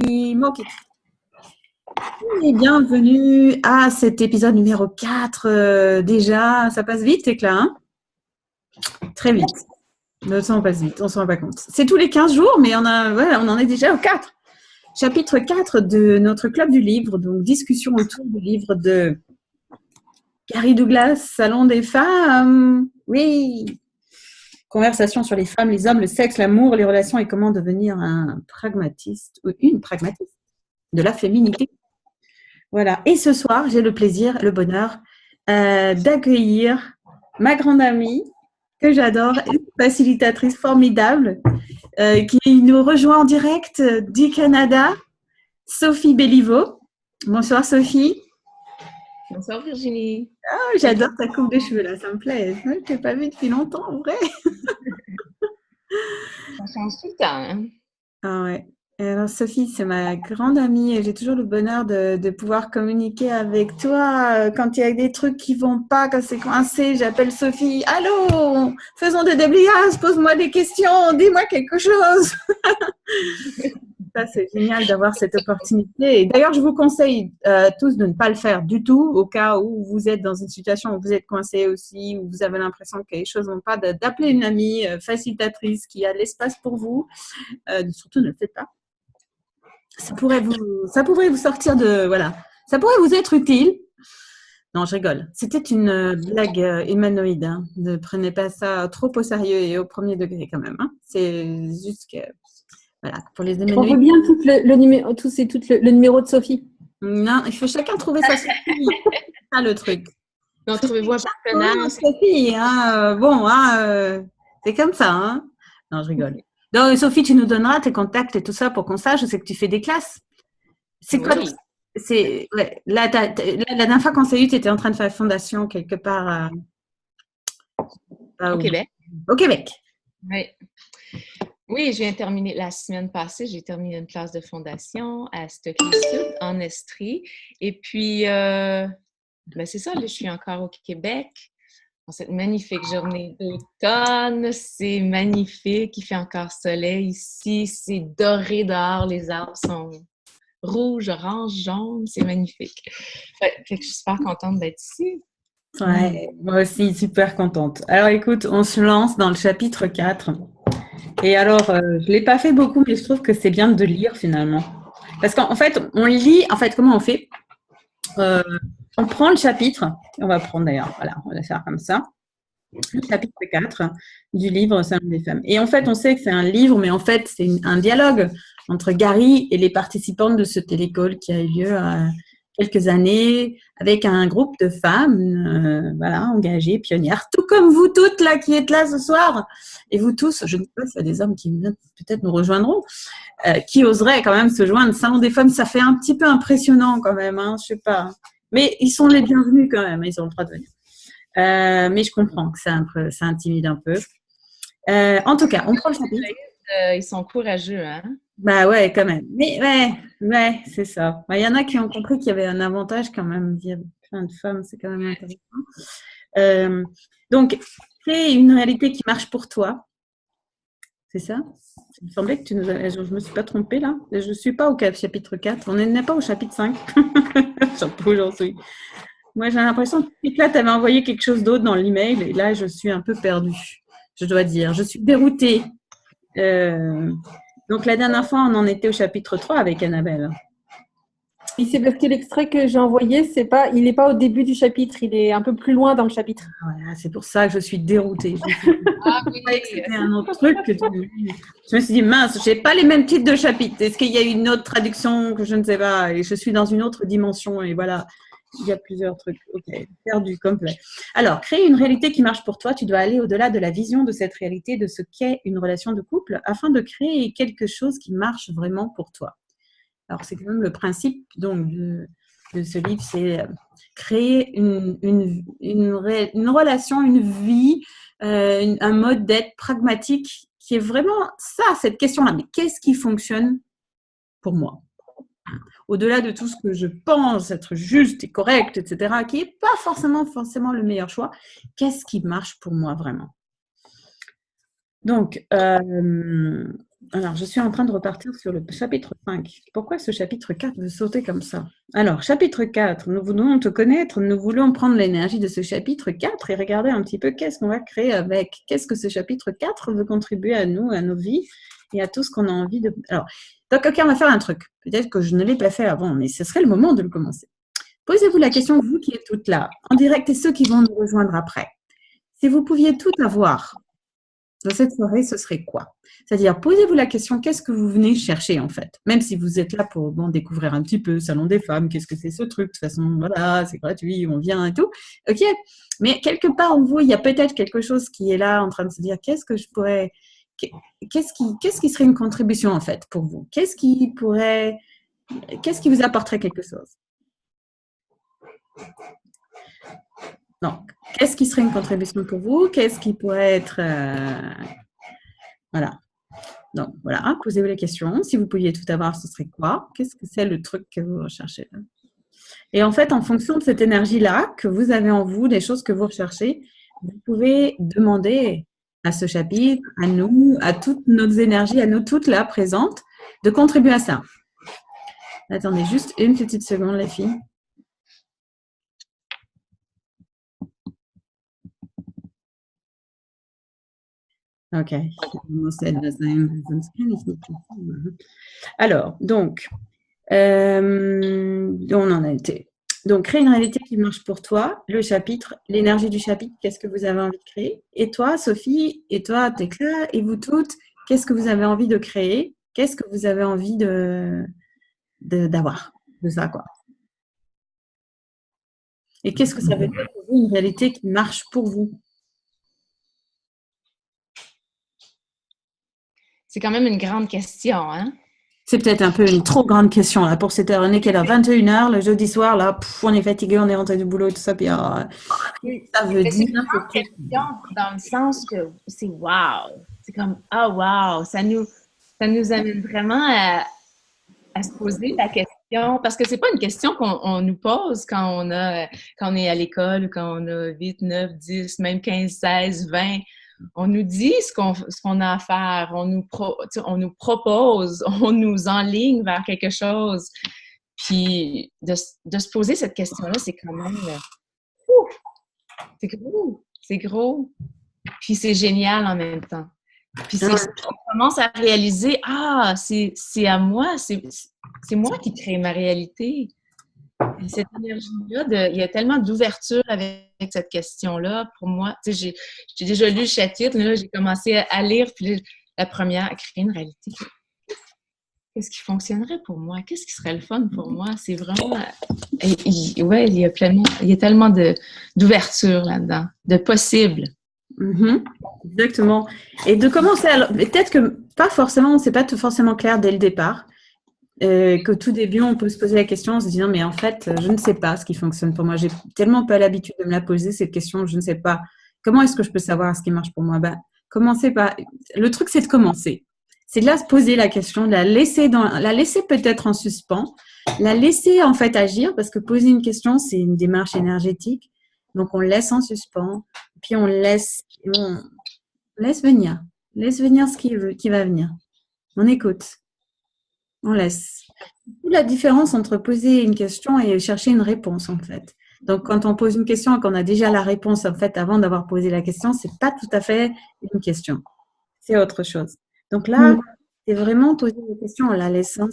Moki. Et bienvenue à cet épisode numéro 4. Déjà, ça passe vite, c'est clair, hein? Très vite. Le temps passe vite, on ne se rend pas compte. C'est tous les 15 jours, mais on en est déjà au 4. Chapitre 4 de notre club du livre, donc discussion autour du livre de Gary Douglas, Salon des femmes. Oui. Conversation sur les femmes, les hommes, le sexe, l'amour, les relations et comment devenir un pragmatiste ou une pragmatiste de la féminité. Voilà. Et ce soir, j'ai le plaisir, le bonheur d'accueillir ma grande amie que j'adore, une facilitatrice formidable qui nous rejoint en direct du Canada, Sophie Béliveau. Bonsoir Sophie. Bonsoir Virginie. Oh, j'adore ta coupe de cheveux là, ça me plaît. Je ne t'ai pas vue depuis longtemps en vrai. Ça change tout le temps. Hein? Ah ouais. Et alors Sophie, c'est ma grande amie et j'ai toujours le bonheur de pouvoir communiquer avec toi quand il y a des trucs qui vont pas, quand c'est coincé, j'appelle Sophie. Allô, faisons des débliages, pose-moi des questions, dis-moi quelque chose. Ça, c'est génial d'avoir cette opportunité. Et d'ailleurs, je vous conseille tous de ne pas le faire du tout au cas où vous êtes dans une situation où vous êtes coincé aussi, où vous avez l'impression que les choses ne vont pas, d'appeler une amie facilitatrice qui a l'espace pour vous. Surtout, ne le faites pas. Ça pourrait vous sortir de… Voilà. Ça pourrait vous être utile. Non, je rigole. C'était une blague humanoïde. Hein. Ne prenez pas ça trop au sérieux et au premier degré quand même. Hein. C'est juste que… Voilà, pour les humanoïdes. On veut bien tout le numéro de Sophie. Non, il faut chacun trouver sa Sophie. C'est ça le truc. Donc, trouvez-vous un partenaire. Sophie, hein, bon, hein, c'est comme ça. Hein. Non, je rigole. Donc, Sophie, tu nous donneras tes contacts et tout ça pour qu'on sache. Je sais que tu fais des classes. C'est quoi ouais, la dernière fois qu'on s'est eu, tu étais en train de faire une fondation quelque part au Québec. Au Québec. Oui. Oui, je viens de terminer la semaine passée. J'ai terminé une classe de fondation à Stockley Sud, en Estrie. Et puis, c'est ça, là, je suis encore au Québec. Dans cette magnifique journée d'automne, c'est magnifique, il fait encore soleil ici, c'est doré dehors, les arbres sont rouges, orange, jaunes, c'est magnifique. Fait que je suis super contente d'être ici. Ouais, moi aussi, super contente. Alors écoute, on se lance dans le chapitre 4. Et alors, je ne l'ai pas fait beaucoup, mais je trouve que c'est bien de lire finalement. Parce qu'en fait, on lit, comment on fait on prend le chapitre, on va prendre d'ailleurs, voilà, on va faire comme ça, le chapitre 4 du livre Salon des femmes. Et en fait, on sait que c'est un livre, mais en fait, c'est un dialogue entre Gary et les participantes de ce télécall qui a eu lieu quelques années avec un groupe de femmes engagées, pionnières, tout comme vous toutes là qui êtes là ce soir, et vous tous, je ne sais pas s'il y a des hommes qui peut-être nous rejoindront, qui oseraient quand même se joindre. Salon des femmes, ça fait un petit peu impressionnant quand même, hein, je sais pas. Mais ils sont les bienvenus quand même, ils ont le droit de venir. Mais je comprends que ça intimide un peu. En tout cas, on prend le chapitre. Ils sont courageux, hein? Bah ouais, quand même. Mais ouais, c'est ça. Il y en a qui ont compris qu'il y avait un avantage quand même. Il y a plein de femmes, c'est quand même intéressant. Donc, c'est une réalité qui marche pour toi. C'est ça? Il me semblait que je ne me suis pas trompée là. Je ne suis pas au chapitre 4. On n'est pas au chapitre 5. Je sais pas où j'en suis. Moi, j'ai l'impression que là, tu avais envoyé quelque chose d'autre dans l'email et là, je suis un peu perdue. Je dois dire. Je suis déroutée. Donc, la dernière fois, on en était au chapitre 3 avec Annabelle. Et c'est parce que l'extrait que j'ai envoyé, il n'est pas au début du chapitre, il est un peu plus loin dans le chapitre. Voilà, c'est pour ça que je suis déroutée. C'était un autre truc. Je me suis dit, mince, je n'ai pas les mêmes titres de chapitre. Est-ce qu'il y a une autre traduction que je ne sais pas? Et je suis dans une autre dimension et voilà. Il y a plusieurs trucs. Ok, perdu, complet. Alors, créer une réalité qui marche pour toi, tu dois aller au-delà de la vision de cette réalité, de ce qu'est une relation de couple, afin de créer quelque chose qui marche vraiment pour toi. Alors, c'est quand même le principe donc, de ce livre, c'est créer une relation, une vie, un mode d'être pragmatique qui est vraiment ça, cette question-là. Mais qu'est-ce qui fonctionne pour moi? Au-delà de tout ce que je pense être juste et correct, etc., qui n'est pas forcément le meilleur choix, qu'est-ce qui marche pour moi vraiment? Donc, Alors, je suis en train de repartir sur le chapitre 5. Pourquoi ce chapitre 4 veut sauter comme ça? Alors, chapitre 4, nous voulons te connaître, nous voulons prendre l'énergie de ce chapitre 4 et regarder un petit peu qu'est-ce qu'on va créer avec. Qu'est-ce que ce chapitre 4 veut contribuer à nous, à nos vies et à tout ce qu'on a envie de... Alors, donc, ok, on va faire un truc. Peut-être que je ne l'ai pas fait avant, mais ce serait le moment de le commencer. Posez-vous la question, vous qui êtes toutes là, en direct et ceux qui vont nous rejoindre après. Si vous pouviez tout avoir dans cette soirée, ce serait quoi? C'est-à-dire, posez-vous la question, qu'est-ce que vous venez chercher en fait? Même si vous êtes là pour découvrir un petit peu Salon des femmes, qu'est-ce que c'est ce truc? De toute façon, voilà, c'est gratuit, on vient et tout. Ok, mais quelque part en vous, il y a peut-être quelque chose qui est là en train de se dire, qu'est-ce que je pourrais... Qu'est-ce qui serait une contribution en fait pour vous? Qu'est-ce qui vous apporterait quelque chose? Donc, qu'est-ce qui serait une contribution pour vous? Qu'est-ce qui pourrait être... Voilà. Donc, voilà, posez-vous les questions. Si vous pouviez tout avoir, ce serait quoi? Qu'est-ce que c'est le truc que vous recherchez là? Et en fait, en fonction de cette énergie-là que vous avez en vous, des choses que vous recherchez, vous pouvez demander à ce chapitre, à nous, à toutes nos énergies, à nous toutes là présentes, de contribuer à ça. Attendez juste une petite seconde, les filles. Ok. Alors, donc, on en a été. Donc, créer une réalité qui marche pour toi, le chapitre, l'énergie du chapitre, qu'est-ce que vous avez envie de créer? Et toi, Sophie, et toi, Tekla, et vous toutes, qu'est-ce que vous avez envie de créer? Qu'est-ce que vous avez envie d'avoir de ça, quoi? Et qu'est-ce que ça veut dire pour vous, une réalité qui marche pour vous? C'est quand même une grande question, hein? C'est peut-être un peu une trop grande question là pour cette heure. On est qu'à 21h le jeudi soir, là, on est fatigué, on est rentré du boulot et tout ça, puis ça veut C'est une dire grande question dans le sens que c'est wow. C'est comme ah wow, ça nous amène vraiment à se poser la question parce que c'est pas une question qu'on nous pose quand on est à l'école, quand on a 8, 9, 10, même 15, 16, 20. On nous dit ce qu'on a à faire, on nous propose, on nous enligne vers quelque chose. Puis de se poser cette question-là, c'est quand même c'est gros, c'est gros. Puis c'est génial en même temps. Puis on commence à réaliser, ah, c'est à moi, c'est moi qui crée ma réalité. Et cette énergie-là, il y a tellement d'ouverture avec cette question-là. Pour moi, tu sais, j'ai déjà lu le chapitre, là, j'ai commencé à lire, puis la première, à créer une réalité. Qu'est-ce qui fonctionnerait pour moi? Qu'est-ce qui serait le fun pour moi? C'est vraiment... ouais, il y a tellement d'ouverture là-dedans, de possibles. Exactement. Et de commencer à... Peut-être que pas forcément, c'est pas forcément clair dès le départ. Qu'au tout début, on peut se poser la question en se disant, mais en fait, je ne sais pas ce qui fonctionne pour moi. J'ai tellement pas l'habitude de me la poser, cette question, je ne sais pas. Comment est-ce que je peux savoir ce qui marche pour moi? Ben, commencez par... Le truc, c'est de commencer. C'est de là se poser la question, de la laisser peut-être en suspens, la laisser en fait agir, parce que poser une question, c'est une démarche énergétique. Donc, on laisse en suspens, puis on laisse venir. Laisse venir ce qui va venir. On écoute. On laisse. La différence entre poser une question et chercher une réponse, en fait. Donc, quand on pose une question et qu'on a déjà la réponse, en fait, avant d'avoir posé la question, c'est pas tout à fait une question. C'est autre chose. Donc là, c'est vraiment poser une question en la laissant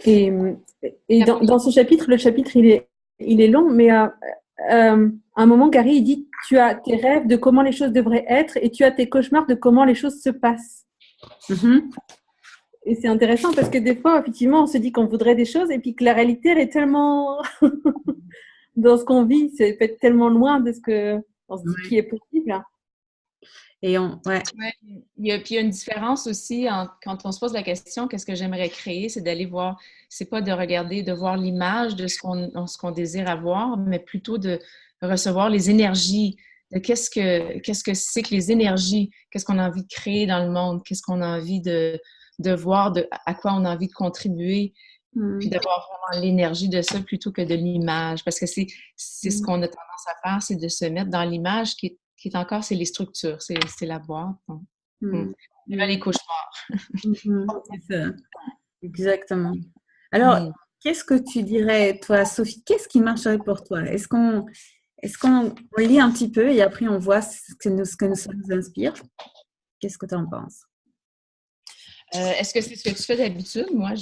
Et dans ce chapitre, le chapitre, il est long, mais à un moment, Gary, il dit, tu as tes rêves de comment les choses devraient être et tu as tes cauchemars de comment les choses se passent. Et c'est intéressant parce que des fois, effectivement, on se dit qu'on voudrait des choses et puis que la réalité, elle est tellement dans ce qu'on vit, c'est peut-être tellement loin de ce qui est possible. Et il y a une différence aussi quand on se pose la question, qu'est-ce que j'aimerais créer, c'est d'aller voir, c'est pas de regarder, de voir l'image de ce qu'on désire avoir, mais plutôt de recevoir les énergies, de qu'est-ce que c'est que les énergies, qu'est-ce qu'on a envie de créer dans le monde, qu'est-ce qu'on a envie de voir, à quoi on a envie de contribuer, puis d'avoir vraiment l'énergie de ça plutôt que de l'image, parce que c'est ce qu'on a tendance à faire, c'est de se mettre dans l'image qui est encore, c'est les structures, c'est la boîte. Donc. Mm. Et là, les cauchemars. C'est ça. Exactement. Alors, qu'est-ce que tu dirais, toi, Sophie, qu'est-ce qui marcherait pour toi? Est-ce qu'on lit un petit peu et après on voit ça nous inspire? Qu'est-ce que tu en penses? Est-ce que c'est ce que tu fais d'habitude? Moi,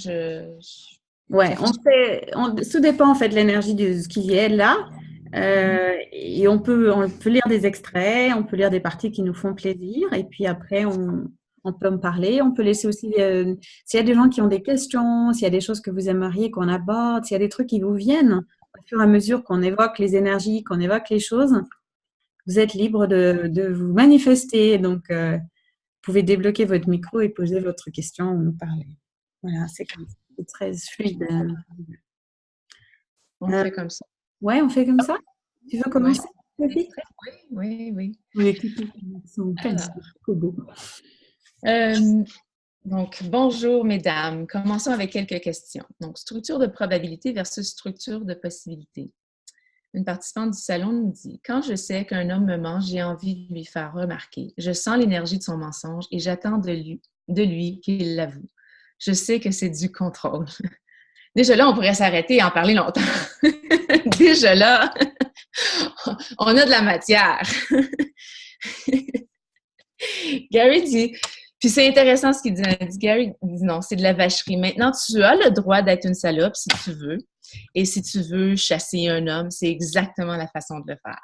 Ouais, tout dépend en fait de l'énergie de ce qui est là. Et on peut lire des extraits, on peut lire des parties qui nous font plaisir, et puis après on peut en parler. On peut laisser aussi, s'il y a des gens qui ont des questions, s'il y a des choses que vous aimeriez qu'on aborde, s'il y a des trucs qui vous viennent au fur et à mesure qu'on évoque les énergies, qu'on évoque les choses, vous êtes libre de vous manifester. Donc, vous pouvez débloquer votre micro et poser votre question ou nous parler. Voilà, c'est comme ça. C'est très fluide. on fait comme ça. Ouais, on fait comme ça. Tu veux commencer, Sophie? Oui. Oui, écoutez, son Kobo. Donc, bonjour mesdames. Commençons avec quelques questions. Donc, structure de probabilité versus structure de possibilité. Une participante du salon nous dit « Quand je sais qu'un homme me ment, j'ai envie de lui faire remarquer. Je sens l'énergie de son mensonge et j'attends de lui qu'il l'avoue. Je sais que c'est du contrôle. » Déjà là, on pourrait s'arrêter et en parler longtemps. Déjà là, on a de la matière. Gary dit, puis c'est intéressant ce qu'il dit. Gary dit non, c'est de la vacherie. Maintenant, tu as le droit d'être une salope si tu veux. Et si tu veux chasser un homme, c'est exactement la façon de le faire.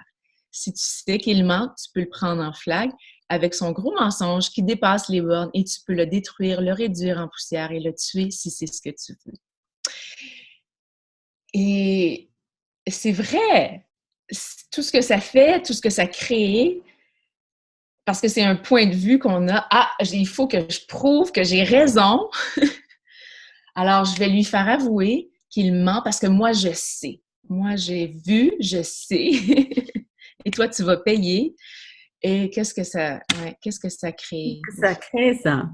Si tu sais qu'il ment, tu peux le prendre en flag avec son gros mensonge qui dépasse les bornes et tu peux le détruire, le réduire en poussière et le tuer si c'est ce que tu veux. Et c'est vrai, tout ce que ça fait, tout ce que ça crée, parce que c'est un point de vue qu'on a. Ah, il faut que je prouve que j'ai raison. Alors, je vais lui faire avouer qu'il ment parce que moi, je sais. Moi, j'ai vu, je sais. Et toi, tu vas payer. Et qu'est-ce que ça crée? Ça crée ça.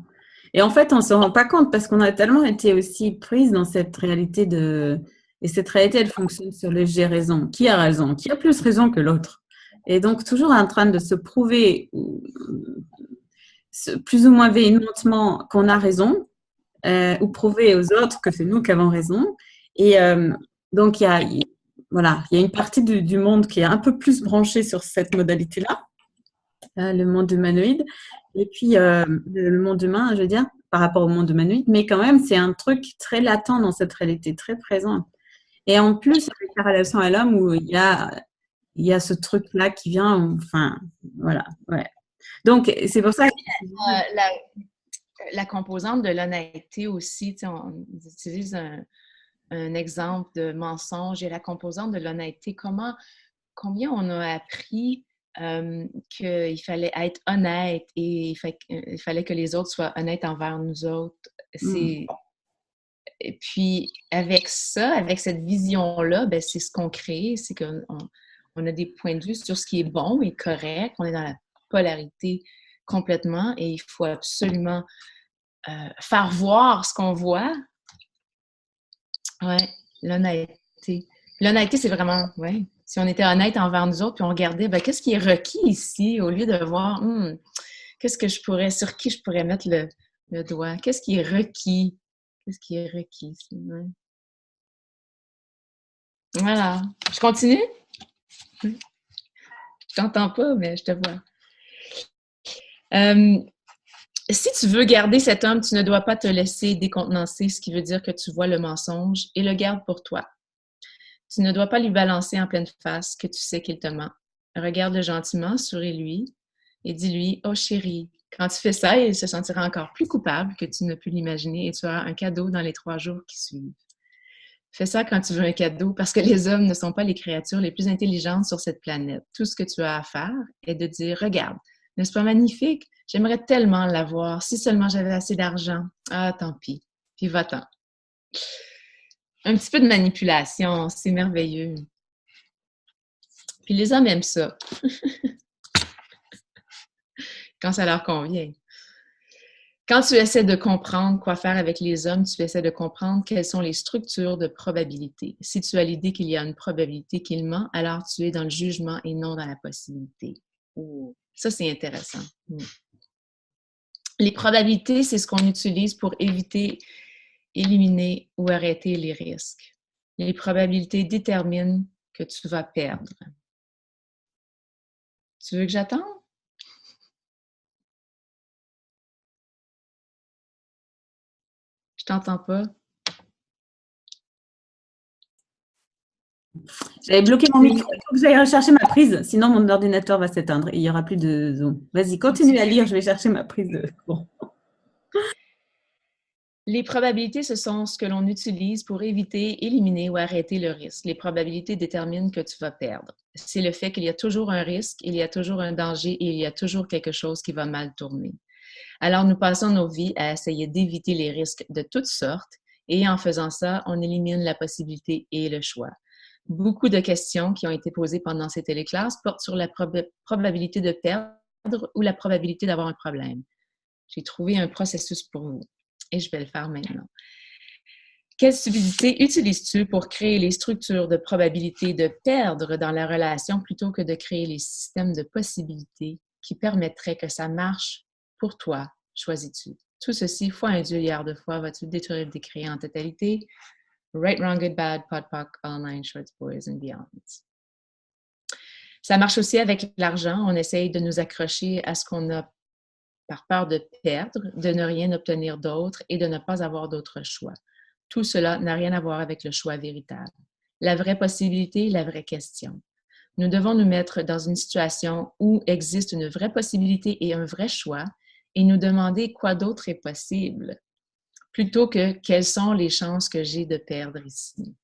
Et en fait, on ne se rend pas compte parce qu'on a tellement été aussi prise dans cette réalité de... Et cette réalité, elle fonctionne sur le j'ai raison. Qui a raison? Qui a plus raison que l'autre? Et donc, toujours en train de se prouver plus ou moins véhémentement qu'on a raison ou prouver aux autres que c'est nous qui avons raison. Et donc, voilà, il y a une partie du monde qui est un peu plus branchée sur cette modalité-là, le monde humanoïde. Et puis, le monde humain, je veux dire, par rapport au monde humanoïde, mais quand même, c'est un truc très latent dans cette réalité, très présent. Et en plus, avec la relation à l'homme, où il y a ce truc-là qui vient, enfin, voilà, ouais. Donc, c'est pour ça que... La composante de l'honnêteté aussi, on utilise un exemple de mensonge et la composante de l'honnêteté, combien on a appris qu'il fallait être honnête et il fallait que les autres soient honnêtes envers nous autres. Et puis, avec ça, avec cette vision-là, ben, c'est ce qu'on crée, c'est qu'on a des points de vue sur ce qui est bon et correct, on est dans la polarité complètement et il faut absolument faire voir ce qu'on voit. Ouais, l'honnêteté. L'honnêteté, c'est vraiment, ouais, si on était honnête envers nous autres, puis on regardait, ben, qu'est-ce qui est requis ici, au lieu de voir, sur qui je pourrais mettre le doigt? Qu'est-ce qui est requis? Qu'est-ce qui est requis ici? Ouais. Voilà. Je continue? Je t'entends pas, mais je te vois. Si tu veux garder cet homme, tu ne dois pas te laisser décontenancer, ce qui veut dire que tu vois le mensonge et le gardes pour toi. Tu ne dois pas lui balancer en pleine face que tu sais qu'il te ment. Regarde-le gentiment, souris-lui et dis-lui « Oh chérie ». Quand tu fais ça, il se sentira encore plus coupable que tu ne peux l'imaginer et tu auras un cadeau dans les 3 jours qui suivent. Fais ça quand tu veux un cadeau parce que les hommes ne sont pas les créatures les plus intelligentes sur cette planète. Tout ce que tu as à faire est de dire « Regarde, n'est-ce pas magnifique? J'aimerais tellement l'avoir. Si seulement j'avais assez d'argent. Ah, tant pis. Puis va-t'en. » Un petit peu de manipulation, c'est merveilleux. Puis les hommes aiment ça. Quand ça leur convient. Quand tu essaies de comprendre quoi faire avec les hommes, tu essaies de comprendre quelles sont les structures de probabilité. Si tu as l'idée qu'il y a une probabilité qu'il ment, alors tu es dans le jugement et non dans la possibilité. Oh, ça, c'est intéressant. Les probabilités, c'est ce qu'on utilise pour éviter, éliminer ou arrêter les risques. Les probabilités déterminent que tu vas perdre. Tu veux que j'attende? Je t'entends pas. J'avais bloqué mon micro. Il faut que j'aille rechercher ma prise, sinon mon ordinateur va s'éteindre et il n'y aura plus de Zoom. Vas-y, continue à lire, je vais chercher ma prise de... Bon. Les probabilités, ce sont ce que l'on utilise pour éviter, éliminer ou arrêter le risque. Les probabilités déterminent que tu vas perdre. C'est le fait qu'il y a toujours un risque, il y a toujours un danger et il y a toujours quelque chose qui va mal tourner. Alors, nous passons nos vies à essayer d'éviter les risques de toutes sortes et en faisant ça, on élimine la possibilité et le choix. Beaucoup de questions qui ont été posées pendant ces téléclasses portent sur la probabilité de perdre ou la probabilité d'avoir un problème. J'ai trouvé un processus pour vous et je vais le faire maintenant. Quelle subtilité utilises-tu pour créer les structures de probabilité de perdre dans la relation plutôt que de créer les systèmes de possibilités qui permettraient que ça marche pour toi? Choisis-tu? Tout ceci, fois un milliard de fois, vas-tu détruire des créer en totalité? Right, wrong, good, bad, pod, poc, all nine, shorts, boys and beyond. Ça marche aussi avec l'argent. On essaye de nous accrocher à ce qu'on a par peur de perdre, de ne rien obtenir d'autre et de ne pas avoir d'autre choix. Tout cela n'a rien à voir avec le choix véritable. La vraie possibilité, la vraie question. Nous devons nous mettre dans une situation où existe une vraie possibilité et un vrai choix et nous demander quoi d'autre est possible, plutôt que quelles sont les chances que j'ai de perdre ici.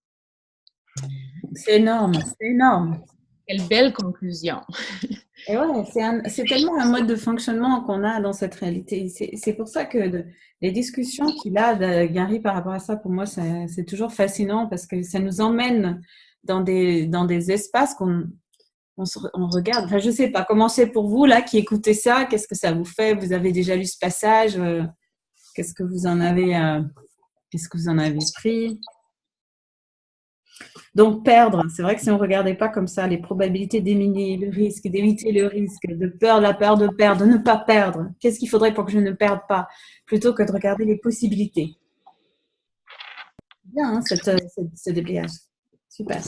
C'est énorme, c'est énorme. Quelle belle conclusion! Et ouais, c'est tellement un mode de fonctionnement qu'on a dans cette réalité. C'est pour ça que les discussions qu'il a, Gary, par rapport à ça, pour moi, c'est toujours fascinant parce que ça nous emmène dans des espaces qu'on regarde. Enfin, je sais pas, comment c'est pour vous, là, qui écoutez ça? Qu'est-ce que ça vous fait? Vous avez déjà lu ce passage? Qu'est-ce que vous en avez pris? Donc, perdre, c'est vrai que si on ne regardait pas comme ça, les probabilités d'éliminer le risque, d'éviter le risque, de peur, la peur de perdre, de ne pas perdre, qu'est-ce qu'il faudrait pour que je ne perde pas, plutôt que de regarder les possibilités. Bien, hein, ce déblayage. Super.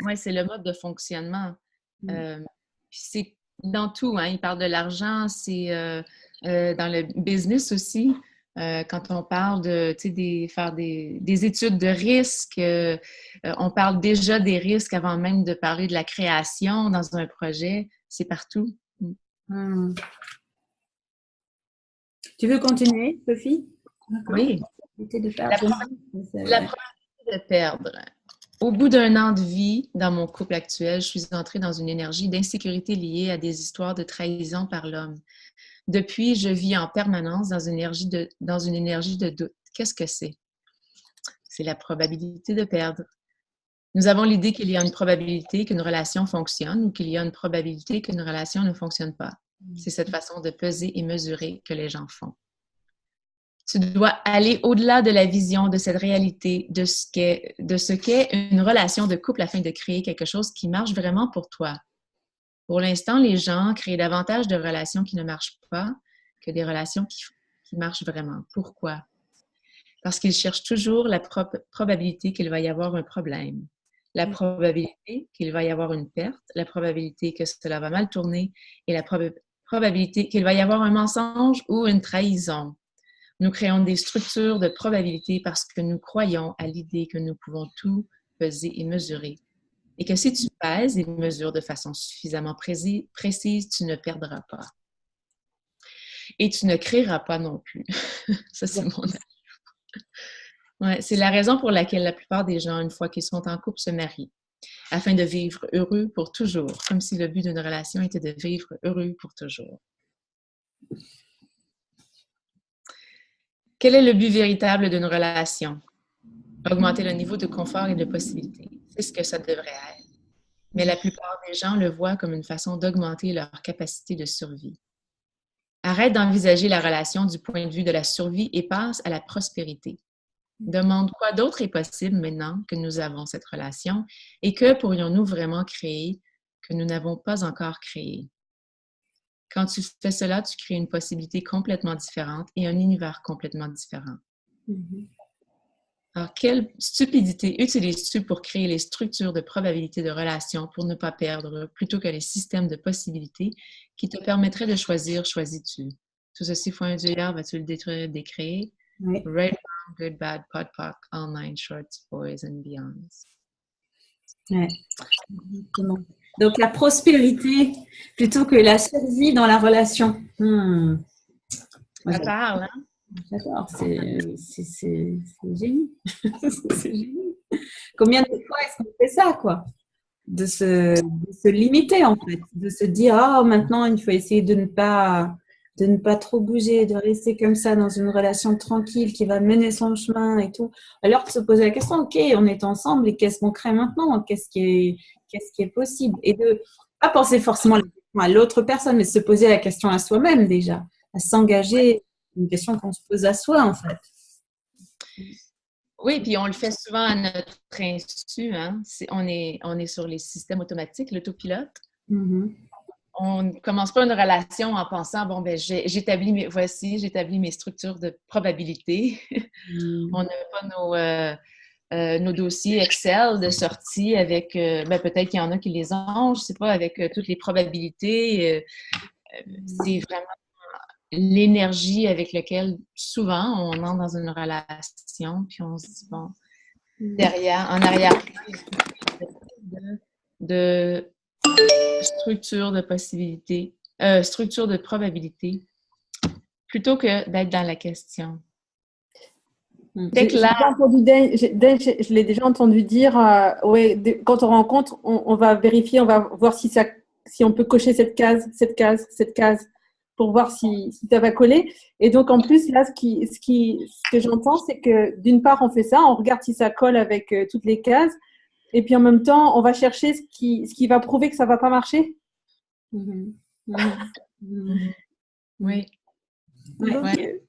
Oui, c'est le mode de fonctionnement. C'est dans tout, hein. Il parle de l'argent, c'est dans le business aussi. Quand on parle de faire des études de risque, on parle déjà des risques avant même de parler de la création dans un projet. C'est partout. Tu veux continuer, Sophie? Oui. La probabilité de perdre. Au bout d'un an de vie, dans mon couple actuel, je suis entrée dans une énergie d'insécurité liée à des histoires de trahison par l'homme. Depuis, je vis en permanence dans une énergie de doute. Qu'est-ce que c'est? C'est la probabilité de perdre. Nous avons l'idée qu'il y a une probabilité qu'une relation fonctionne ou qu'il y a une probabilité qu'une relation ne fonctionne pas. C'est cette façon de peser et mesurer que les gens font. Tu dois aller au-delà de la vision de cette réalité, de ce qu'est une relation de couple afin de créer quelque chose qui marche vraiment pour toi. Pour l'instant, les gens créent davantage de relations qui ne marchent pas que des relations qui marchent vraiment. Pourquoi? Parce qu'ils cherchent toujours la probabilité qu'il va y avoir un problème, la probabilité qu'il va y avoir une perte, la probabilité que cela va mal tourner et la probabilité qu'il va y avoir un mensonge ou une trahison. Nous créons des structures de probabilité parce que nous croyons à l'idée que nous pouvons tout peser et mesurer. Et que si tu pèses et mesures de façon suffisamment précise, tu ne perdras pas. Et tu ne créeras pas non plus. Ça, c'est mon avis. Ouais, c'est la raison pour laquelle la plupart des gens, une fois qu'ils sont en couple, se marient, afin de vivre heureux pour toujours, comme si le but d'une relation était de vivre heureux pour toujours. Quel est le but véritable d'une relation? Augmenter le niveau de confort et de possibilités. C'est ce que ça devrait être. Mais la plupart des gens le voient comme une façon d'augmenter leur capacité de survie. Arrête d'envisager la relation du point de vue de la survie et passe à la prospérité. Demande quoi d'autre est possible maintenant que nous avons cette relation et que pourrions-nous vraiment créer que nous n'avons pas encore créé? Quand tu fais cela, tu crées une possibilité complètement différente et un univers complètement différent. Mhm. Alors, quelle stupidité utilises-tu pour créer les structures de probabilité de relation pour ne pas perdre, plutôt que les systèmes de possibilités qui te permettraient de choisir, choisis-tu? Tout ceci faut un Dieu, vas-tu le détruire, décréer? Oui. Right, wrong, good, bad, pod, poc, all nine shorts, boys and beyonds. Ouais. Exactement. Donc, la prospérité plutôt que la survie dans la relation. Moi, Ça parle, hein? j'adore. C'est génie. C'est génie. Combien de fois est-ce qu'on fait ça, quoi? De se limiter, en fait. De se dire, oh, maintenant, il faut essayer de ne pas trop bouger, de rester comme ça dans une relation tranquille qui va mener son chemin et tout. Alors de se poser la question, ok, on est ensemble et qu'est-ce qu'on crée maintenant? Qu'est-ce qui est possible? Et de pas penser forcément à l'autre personne, mais se poser la question à soi-même déjà, à s'engager, une question qu'on se pose à soi en fait. Oui, puis on le fait souvent à notre insu, hein? On est sur les systèmes automatiques, l'autopilote. Mm-hmm. On ne commence pas une relation en pensant, bon, ben, j'établis mes structures de probabilité. On n'a pas nos dossiers Excel de sortie avec, peut-être qu'il y en a qui les ont, je ne sais pas, avec toutes les probabilités. C'est vraiment l'énergie avec laquelle souvent on entre dans une relation, puis on se dit, bon, en arrière, de structure de possibilités, structure de probabilité, plutôt que d'être dans la question. J'ai déjà entendu je l'ai déjà entendu dire, ouais, quand on rencontre, on va vérifier, on va voir si on peut cocher cette case, pour voir si ça va coller. Et donc, en plus, là, ce que j'entends, c'est que d'une part, on fait ça, on regarde si ça colle avec toutes les cases. Et puis, en même temps, on va chercher ce qui va prouver que ça ne va pas marcher. Mm-hmm. Mm-hmm. Oui. Donc, ouais.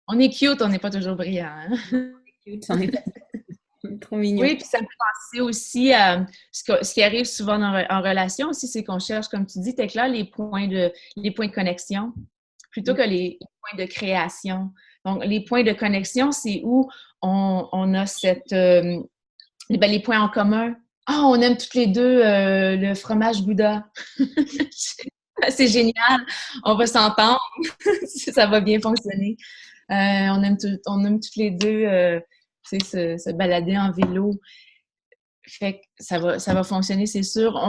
On est cute, on n'est pas toujours brillant. Hein? Cute, on est trop mignon. Oui, puis ça me fait penser aussi à ce qui arrive souvent en relation aussi, c'est qu'on cherche, comme tu dis, Tekla, les points de connexion plutôt que les points de création. Donc, les points de connexion, c'est où on a les points en commun. Ah, on aime toutes les deux le fromage Gouda. C'est génial, on va s'entendre, ça va bien fonctionner. On aime toutes les deux se balader en vélo. Fait que ça va fonctionner, c'est sûr.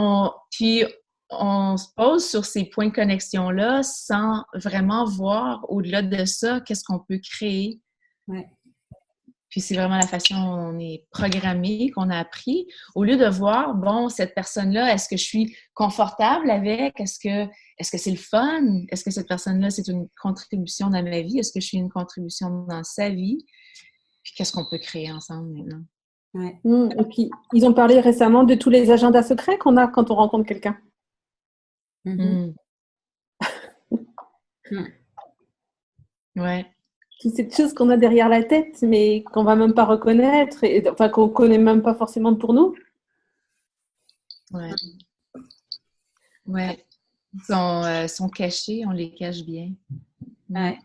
Puis, on se pose sur ces points de connexion-là sans vraiment voir au-delà de ça, qu'est-ce qu'on peut créer. Ouais. Puis c'est vraiment la façon dont on est programmé, qu'on a appris. Au lieu de voir, bon, cette personne-là, est-ce que je suis confortable avec? Est-ce que c'est le fun? Est-ce que cette personne-là, c'est une contribution dans ma vie? Est-ce que je suis une contribution dans sa vie? Puis qu'est-ce qu'on peut créer ensemble maintenant? Ouais. Et puis, ils ont parlé récemment de tous les agendas secrets qu'on a quand on rencontre quelqu'un. Mm-hmm. Ouais. Toutes ces choses qu'on a derrière la tête, mais qu'on ne va même pas reconnaître, enfin qu'on ne connaît même pas forcément pour nous. Ouais. Ouais. Ils sont cachés, on les cache bien. Ouais.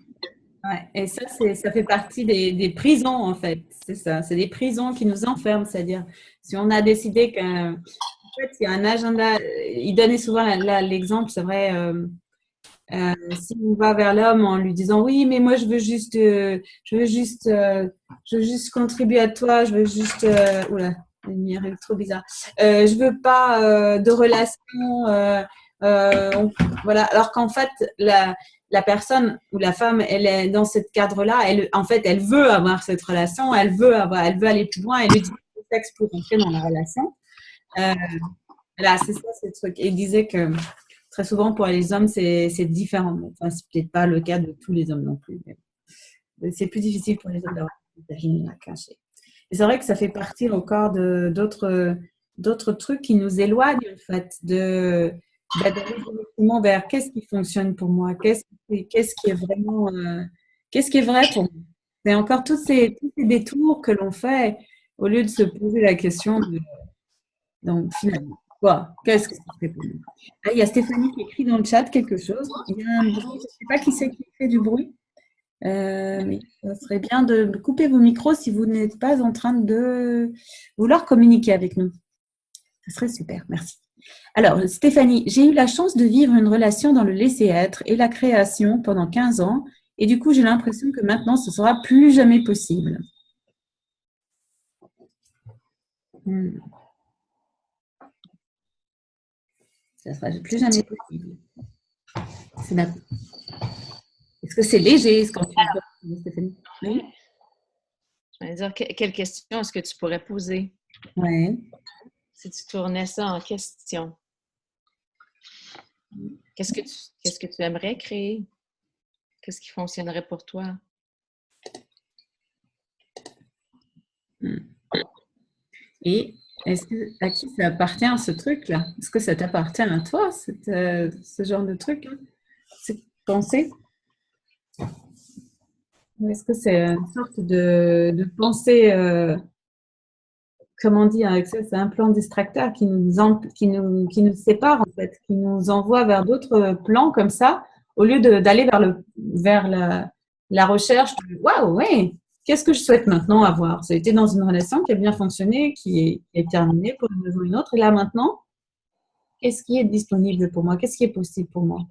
Ouais. Et ça fait partie des prisons, en fait. C'est ça. C'est des prisons qui nous enferment. C'est-à-dire, si on a décidé qu'en fait, il y a un agenda, il donnait souvent l'exemple, c'est vrai, si on va vers l'homme en lui disant oui, mais moi je veux juste contribuer à toi, je veux juste, oula, une lumière est trop bizarre. Je veux pas de relation, voilà. Alors qu'en fait, la personne ou la femme, elle est dans ce cadre-là. En fait, elle veut avoir cette relation, elle veut aller plus loin. Elle utilise le sexe pour entrer dans la relation. Voilà, c'est ça, ce truc. Et il disait que très souvent, pour les hommes, c'est différent. Enfin, c'est peut-être pas le cas de tous les hommes non plus. Mais c'est plus difficile pour les hommes d'avoir une vagine cachée. Et c'est vrai que ça fait partie encore d'autres trucs qui nous éloignent, en fait, d'aller directement vers qu'est-ce qui fonctionne pour moi, qu'est-ce qui est vraiment, qu'est-ce qui est vrai pour moi. C'est encore tous ces détours que l'on fait au lieu de se poser la question donc finalement. Quoi? Qu'est-ce que ça serait pour nous? Ah, il y a Stéphanie qui écrit dans le chat quelque chose. Il y a un bruit. Je ne sais pas qui c'est qui fait du bruit. Mais ça serait bien de couper vos micros si vous n'êtes pas en train de vouloir communiquer avec nous. Ce serait super, merci. Alors, Stéphanie, j'ai eu la chance de vivre une relation dans le laisser-être et la création pendant 15 ans. Et du coup, j'ai l'impression que maintenant, ce ne sera plus jamais possible. Ça ne sera plus jamais possible. Est-ce que c'est léger ce qu'on fait, Stéphanie? Oui. Je vais dire, quelle question est-ce que tu pourrais poser? Oui. Si tu tournais ça en question. Qu'est-ce que tu aimerais créer? Qu'est-ce qui fonctionnerait pour toi? Et à qui ça appartient ce truc-là? Est-ce que ça t'appartient à toi, ce genre de truc, hein? Cette pensée? Ou est-ce que c'est une sorte de pensée, comment dire, avec ça, c'est un plan distracteur qui nous sépare, en fait, qui nous envoie vers d'autres plans comme ça, au lieu d'aller vers la recherche de waouh, ouais, qu'est-ce que je souhaite maintenant avoir? Ça a été dans une relation qui a bien fonctionné, qui est terminée pour une raison ou une autre, et là maintenant, qu'est-ce qui est disponible pour moi? Qu'est-ce qui est possible pour moi?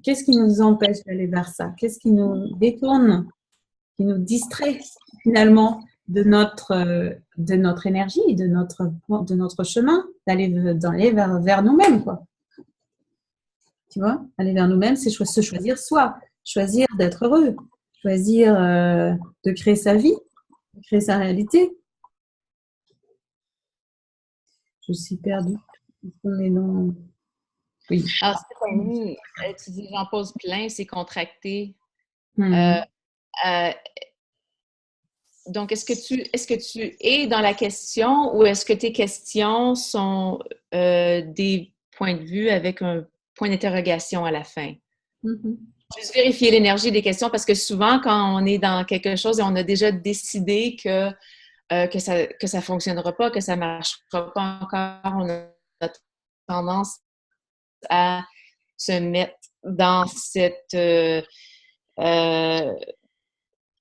Qu'est-ce qui nous empêche d'aller vers ça? Qu'est-ce qui nous détourne, qui nous distrait finalement de notre énergie, de notre chemin, d'aller vers nous-mêmes, quoi. Tu vois? Aller vers nous-mêmes, c'est se choisir soi, choisir d'être heureux, choisir de créer sa vie, de créer sa réalité. Je suis perdue. On est dans... Oui. Alors, Stéphanie, tu dis j'en pose plein, c'est contracté. Donc, est-ce que tu es dans la question ou est-ce que tes questions sont des points de vue avec un point d'interrogation à la fin? Juste vérifier l'énergie des questions parce que souvent, quand on est dans quelque chose et on a déjà décidé que ça fonctionnera pas, que ça marchera pas encore, on a tendance à se mettre dans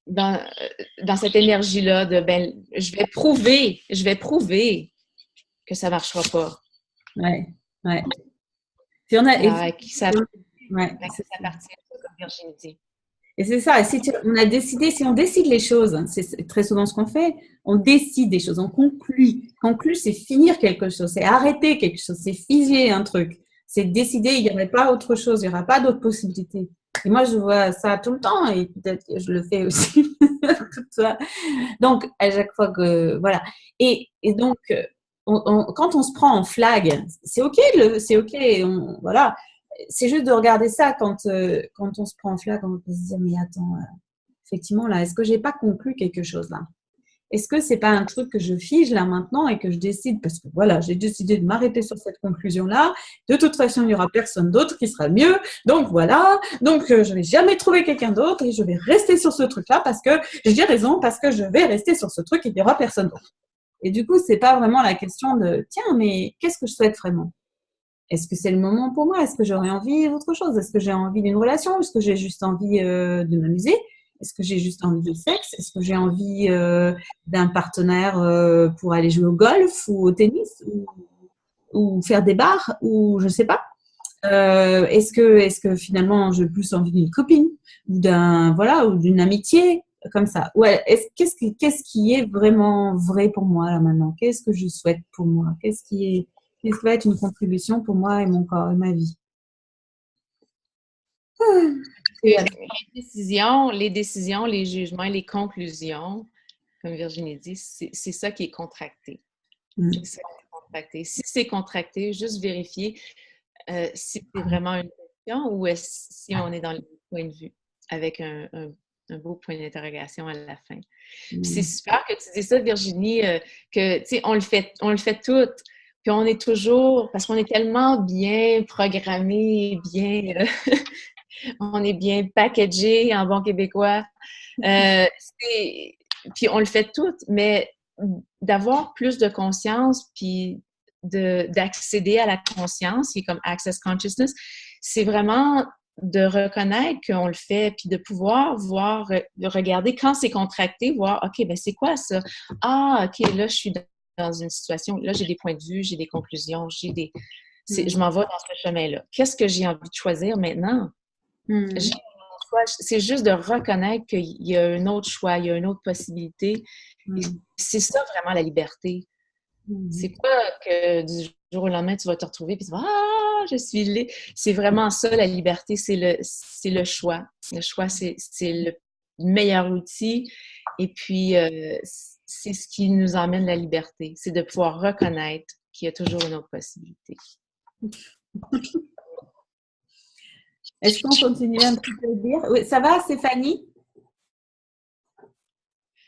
dans cette énergie-là de je vais prouver que ça ne marchera pas. Ouais, ouais. Puis on a, ça appartient comme Virginie dit. Et c'est ça, si on décide les choses, c'est très souvent ce qu'on fait, on décide des choses, on conclut. Conclure, c'est finir quelque chose, c'est arrêter quelque chose, c'est figer un truc, c'est décider, il n'y aurait pas autre chose, il n'y aura pas d'autres possibilités. Et moi, je vois ça tout le temps et peut-être que je le fais aussi. Tout ça. Donc, à chaque fois que, voilà. Et donc, quand on se prend en flag, c'est OK, voilà. C'est juste de regarder ça quand on se prend en flag, on peut se dire, mais attends, effectivement, là, est-ce que j'ai pas conclu quelque chose là? Est-ce que c'est pas un truc que je fige là maintenant et que je décide, parce que voilà, j'ai décidé de m'arrêter sur cette conclusion-là. De toute façon, il n'y aura personne d'autre qui sera mieux. Donc voilà, donc je vais jamais trouver quelqu'un d'autre et je vais rester sur ce truc-là parce que j'ai raison, parce que je vais rester sur ce truc et il n'y aura personne d'autre. Et du coup, c'est pas vraiment la question de, tiens, mais qu'est-ce que je souhaite vraiment? Est-ce que c'est le moment pour moi? Est-ce que j'aurais envie d'autre chose? Est-ce que j'ai envie d'une relation? Est-ce que j'ai juste envie de m'amuser? Est-ce que j'ai juste envie de sexe? Est-ce que j'ai envie d'un partenaire pour aller jouer au golf ou au tennis ou faire des bars ou je sais pas? Est-ce que finalement j'ai plus envie d'une copine ou ou d'une amitié comme ça? Ouais, qu'est-ce qui est vraiment vrai pour moi là maintenant? Qu'est-ce que je souhaite pour moi? Qu'est-ce qui va être une contribution pour moi et mon corps et ma vie? Les décisions, les jugements, les conclusions, comme Virginie dit, c'est ça qui est contracté. C'est ça qui est contracté. Si c'est contracté, juste vérifier si c'est vraiment une question ou si on est dans le point de vue avec un beau point d'interrogation à la fin. C'est super que tu dis ça, Virginie, que tu sais, on le fait toutes. Puis on est toujours, parce qu'on est tellement bien programmé, bien, on est bien packagé en bon québécois. Puis on le fait toutes, mais d'avoir plus de conscience, puis d'accéder à la conscience, qui est comme Access Consciousness, c'est vraiment de reconnaître qu'on le fait, puis de pouvoir voir, de regarder quand c'est contracté, voir, OK, ben c'est quoi ça? Ah, OK, là, je suis dans une situation, là, j'ai des points de vue, j'ai des conclusions, je m'en vais dans ce chemin-là. Qu'est-ce que j'ai envie de choisir maintenant? C'est juste de reconnaître qu'il y a un autre choix, il y a une autre possibilité. Et c'est ça vraiment la liberté. C'est pas que du jour au lendemain, tu vas te retrouver et tu vas « Ah, je suis libre ». C'est vraiment ça, la liberté, c'est le choix. Le choix, c'est le meilleur outil. Et puis, c'est ce qui nous emmène la liberté. C'est de pouvoir reconnaître qu'il y a toujours une autre possibilité. Est-ce qu'on continue un petit peu à dire? Oui, ça va, Stéphanie?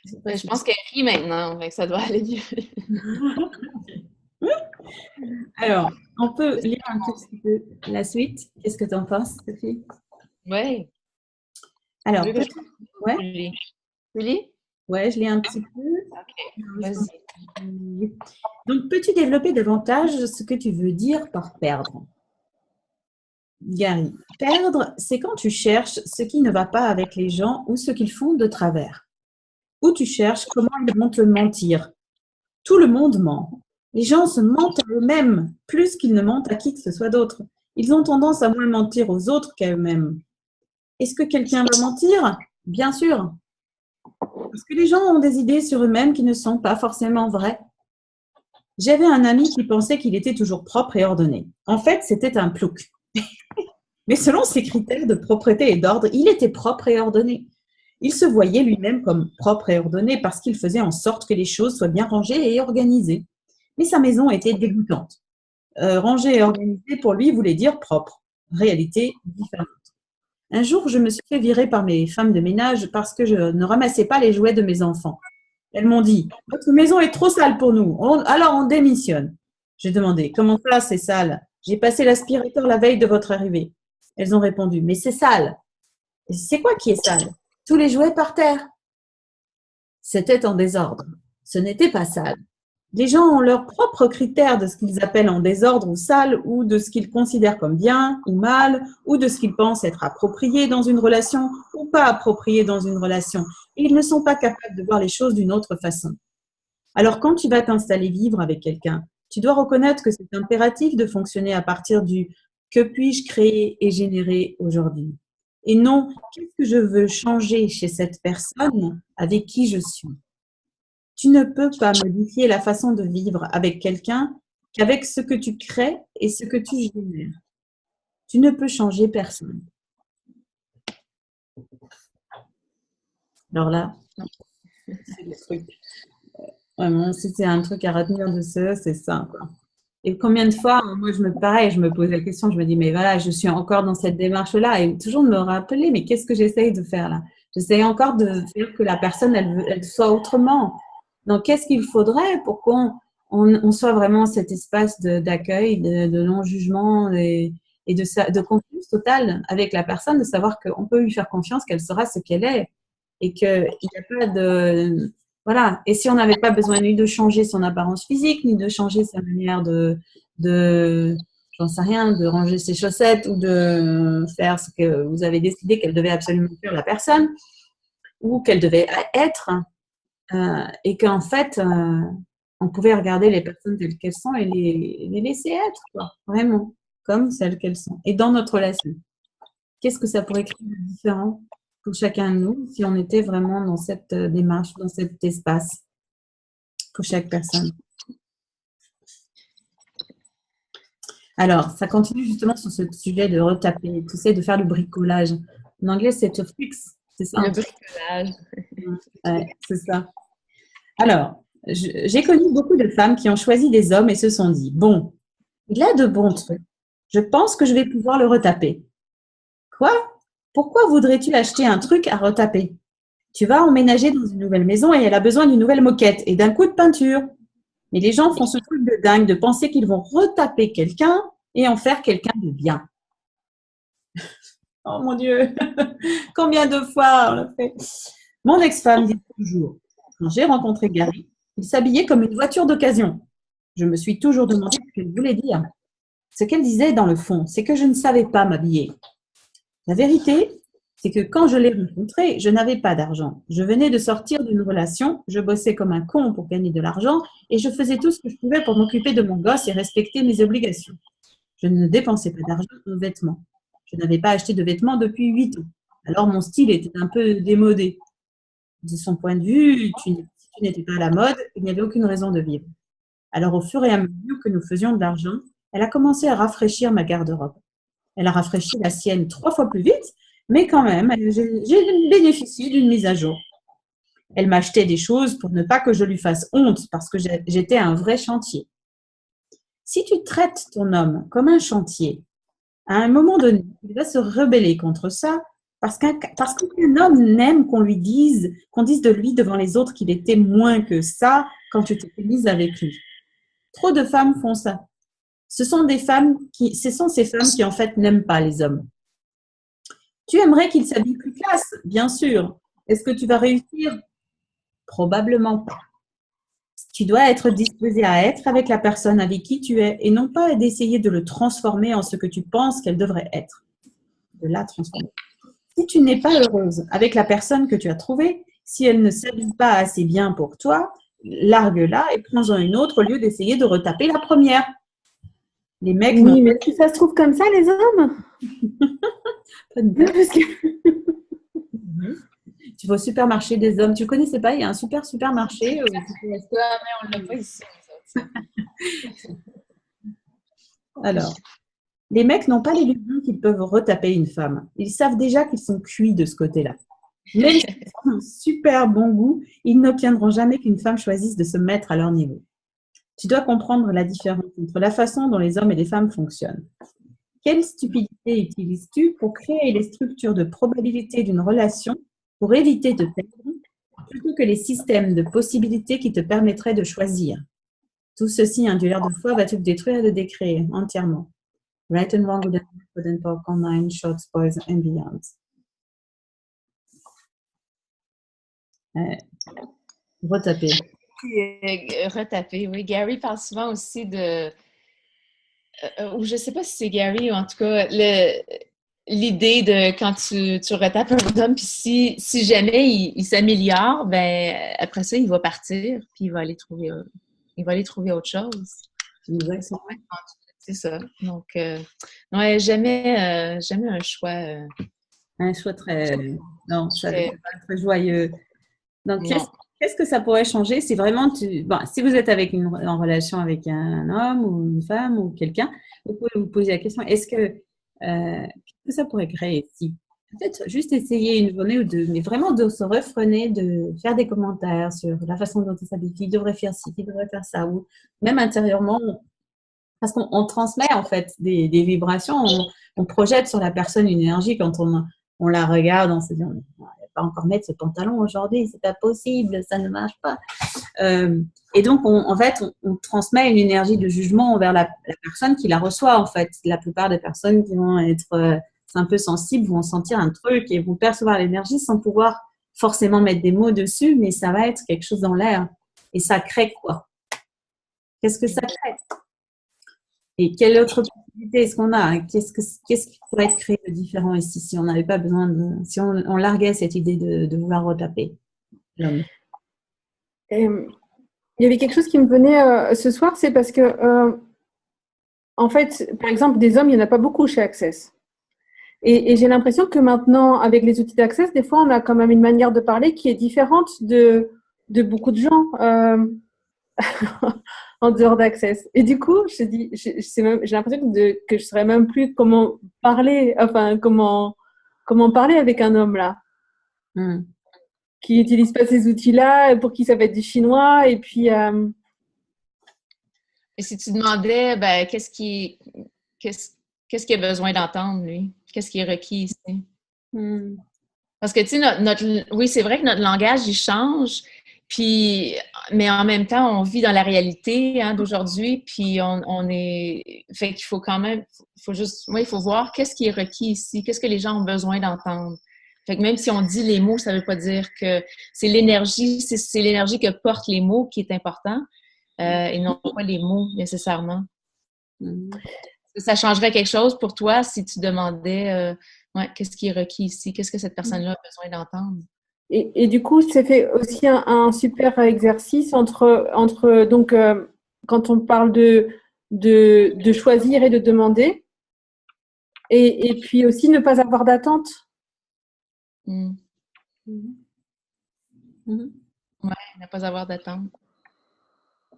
Je pense qu'elle rit maintenant, donc ça doit aller mieux. Alors, on peut lire un tout petit peu la suite. Qu'est-ce que tu en penses, Sophie? Oui. Alors, ouais. Tu lis? Ouais, je lis un petit peu. OK, vas-y. Donc, peux-tu développer davantage ce que tu veux dire par perdre? Gary, perdre, c'est quand tu cherches ce qui ne va pas avec les gens ou ce qu'ils font de travers. Ou tu cherches comment ils vont te mentir. Tout le monde ment. Les gens se mentent à eux-mêmes plus qu'ils ne mentent à qui que ce soit d'autre. Ils ont tendance à moins mentir aux autres qu'à eux-mêmes. Est-ce que quelqu'un va mentir? Bien sûr. Parce que les gens ont des idées sur eux-mêmes qui ne sont pas forcément vraies. J'avais un ami qui pensait qu'il était toujours propre et ordonné. En fait, c'était un plouc. Mais selon ses critères de propreté et d'ordre, il était propre et ordonné. Il se voyait lui-même comme propre et ordonné parce qu'il faisait en sorte que les choses soient bien rangées et organisées. Mais sa maison était dégoûtante. Ranger et organisé pour lui voulait dire propre. Réalité différente. Un jour, je me suis fait virer par mes femmes de ménage parce que je ne ramassais pas les jouets de mes enfants. Elles m'ont dit « Votre maison est trop sale pour nous, alors on démissionne. » J'ai demandé « Comment ça, c'est sale? J'ai passé l'aspirateur la veille de votre arrivée. » Elles ont répondu « Mais c'est sale. » C'est quoi qui est sale? Tous les jouets par terre. C'était en désordre. Ce n'était pas sale. Les gens ont leurs propres critères de ce qu'ils appellent en désordre ou sale, ou de ce qu'ils considèrent comme bien ou mal, ou de ce qu'ils pensent être approprié dans une relation ou pas approprié dans une relation. Et ils ne sont pas capables de voir les choses d'une autre façon. Alors, quand tu vas t'installer vivre avec quelqu'un, tu dois reconnaître que c'est impératif de fonctionner à partir du « que puis-je créer et générer aujourd'hui ?» et non « qu'est-ce que je veux changer chez cette personne avec qui je suis ?» Tu ne peux pas modifier la façon de vivre avec quelqu'un qu'avec ce que tu crées et ce que tu génères. Tu ne peux changer personne. Alors là, c'est le truc. Vraiment, si c'est un truc à retenir de ça, c'est ça, quoi. Et combien de fois, moi, je me pose la question, je me dis, mais voilà, je suis encore dans cette démarche-là, et toujours de me rappeler, mais qu'est-ce que j'essaye de faire là? J'essaye encore de faire que la personne, elle soit autrement. Donc, qu'est-ce qu'il faudrait pour qu'on soit vraiment cet espace d'accueil, de non-jugement et de confiance totale avec la personne, de savoir qu'on peut lui faire confiance, qu'elle sera ce qu'elle est et qu'il n'y a pas de… Voilà. Et si on n'avait pas besoin ni de changer son apparence physique, ni de changer sa manière j'en sais rien, de ranger ses chaussettes ou de faire ce que vous avez décidé qu'elle devait absolument faire la personne ou qu'elle devait être, et qu'en fait, on pouvait regarder les personnes telles qu'elles sont et les laisser être, quoi, vraiment, comme celles qu'elles sont. Et dans notre relation, qu'est-ce que ça pourrait créer de différent pour chacun de nous si on était vraiment dans cette démarche, dans cet espace pour chaque personne? Alors, ça continue justement sur ce sujet de retaper, tu sais, de faire le bricolage. En anglais, c'est to fix, c'est ça? Le bricolage. Ouais, c'est ça. Alors, j'ai connu beaucoup de femmes qui ont choisi des hommes et se sont dit, bon, il a de bons trucs, je pense que je vais pouvoir le retaper. Quoi? Pourquoi voudrais-tu acheter un truc à retaper? Tu vas emménager dans une nouvelle maison et elle a besoin d'une nouvelle moquette et d'un coup de peinture. Mais les gens font ce truc de dingue de penser qu'ils vont retaper quelqu'un et en faire quelqu'un de bien. Oh mon Dieu! Combien de fois on l'a fait? Mon ex-femme dit toujours, quand j'ai rencontré Gary, il s'habillait comme une voiture d'occasion. Je me suis toujours demandé ce qu'elle voulait dire. Ce qu'elle disait dans le fond, c'est que je ne savais pas m'habiller. La vérité, c'est que quand je l'ai rencontrée, je n'avais pas d'argent. Je venais de sortir d'une relation, je bossais comme un con pour gagner de l'argent et je faisais tout ce que je pouvais pour m'occuper de mon gosse et respecter mes obligations. Je ne dépensais pas d'argent en vêtements. Je n'avais pas acheté de vêtements depuis 8 ans. Alors mon style était un peu démodé. De son point de vue, si tu n'étais pas à la mode, il n'y avait aucune raison de vivre. Alors au fur et à mesure que nous faisions de l'argent, elle a commencé à rafraîchir ma garde-robe. Elle a rafraîchi la sienne 3 fois plus vite, mais quand même, j'ai bénéficié d'une mise à jour. Elle m'achetait des choses pour ne pas que je lui fasse honte, parce que j'étais un vrai chantier. Si tu traites ton homme comme un chantier, à un moment donné, il va se rebeller contre ça, parce qu'un homme n'aime qu'on dise de lui devant les autres qu'il était moins que ça quand tu t'es mise avec lui. Trop de femmes font ça. Ce sont ces femmes qui, en fait, n'aiment pas les hommes. Tu aimerais qu'ils s'habillent plus classe, bien sûr. Est-ce que tu vas réussir? Probablement pas. Tu dois être disposé à être avec la personne avec qui tu es et non pas d'essayer de le transformer en ce que tu penses qu'elle devrait être. De la transformer. Si tu n'es pas heureuse avec la personne que tu as trouvée, si elle ne s'habille pas assez bien pour toi, largue-la et prends-en une autre au lieu d'essayer de retaper la première. Les mecs, oui, mais si ça se trouve comme ça, les hommes. Parce que... Tu vas au supermarché des hommes. Tu ne connaissais pas, il y a un supermarché. On l'a pas ici. Alors, les mecs n'ont pas l'illusion qu'ils peuvent retaper une femme. Ils savent déjà qu'ils sont cuits de ce côté-là. Même s'ils ont un super bon goût, ils n'obtiendront jamais qu'une femme choisisse de se mettre à leur niveau. Tu dois comprendre la différence entre la façon dont les hommes et les femmes fonctionnent. Quelle stupidité utilises-tu pour créer les structures de probabilité d'une relation pour éviter de perdre, plutôt que les systèmes de possibilités qui te permettraient de choisir? Tout ceci, un duel de foi, va te détruire et te décréer entièrement. Right and wrong, good and talk online, short spoils and beyond. Retaper. Retaper, oui. Gary parle souvent aussi de... ou je ne sais pas si c'est Gary, ou en tout cas, l'idée de quand tu retapes un homme, puis si jamais il s'améliore, ben après ça, il va partir, puis il va aller trouver autre chose. C'est ça. Donc, ouais, jamais un choix. Un choix très... non, ça va être très joyeux. Donc, qu'est-ce que ça pourrait changer? C'est vraiment, si vous êtes en relation avec un homme ou une femme ou quelqu'un, vous pouvez vous poser la question, qu'est-ce que ça pourrait créer si? Peut-être juste essayer une journée ou deux, mais vraiment de se refreiner, de faire des commentaires sur la façon dont il s'habille, qui devrait faire ci, qui devrait faire ça, ou même intérieurement, parce qu'on transmet en fait des vibrations, on projette sur la personne une énergie quand on la regarde, on se dit, pas encore mettre ce pantalon aujourd'hui, c'est pas possible, ça ne marche pas. Et donc, on transmet une énergie de jugement envers la personne qui la reçoit, en fait. La plupart des personnes qui vont être un peu sensibles vont sentir un truc et vont percevoir l'énergie sans pouvoir forcément mettre des mots dessus, mais ça va être quelque chose dans l'air. Et ça crée quoi? Qu'est-ce que ça crée? Et quelle autre possibilité est-ce qu'on a? Qu'est-ce qui pourrait être créé de différent ici si on n'avait pas besoin si on larguait cette idée de vouloir retaper l'homme? Il y avait quelque chose qui me venait ce soir, c'est parce que, en fait, par exemple, des hommes, il n'y en a pas beaucoup chez Access. Et j'ai l'impression que maintenant, avec les outils d'Access, des fois, on a quand même une manière de parler qui est différente de beaucoup de gens. En dehors d'Access. Et du coup, j'ai l'impression que je ne saurais même plus comment parler, comment parler avec un homme là, qui n'utilise pas ces outils-là, pour qui ça va être du chinois, et puis... Et si tu demandais, ben, qu'est-ce qu'il a besoin d'entendre, lui? Qu'est-ce qui est requis ici? Parce que, tu sais, oui, c'est vrai que notre langage, il change, mais en même temps, on vit dans la réalité d'aujourd'hui, puis on est... Fait qu'il faut quand même... il faut voir qu'est-ce qui est requis ici, qu'est-ce que les gens ont besoin d'entendre. Fait que même si on dit les mots, ça ne veut pas dire que c'est l'énergie que portent les mots qui est important, et non pas les mots nécessairement. Mhm. Ça changerait quelque chose pour toi si tu demandais ouais, qu'est-ce qui est requis ici? Qu'est-ce que cette personne-là a besoin d'entendre? Et du coup, c'est fait aussi un super exercice entre donc, quand on parle de choisir et de demander, et puis aussi ne pas avoir d'attente. Mm. Mhm. Mhm. Ouais, ne pas avoir d'attente.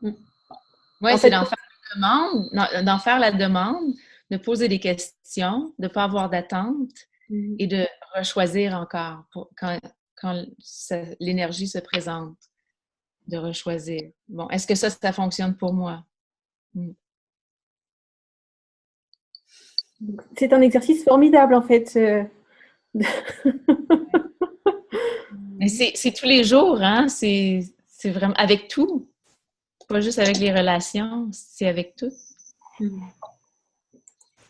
Mm. Oui, En c'est fait, d'en faire la demande, d'en faire la demande, de poser des questions, de ne pas avoir d'attente Mhm. et de rechoisir encore quand l'énergie se présente, de rechoisir. Bon, est-ce que ça fonctionne pour moi? Mm. c'est un exercice formidable, en fait. Mais c'est tous les jours, hein? C'est vraiment avec tout. Pas juste avec les relations, c'est avec tout. Mhm.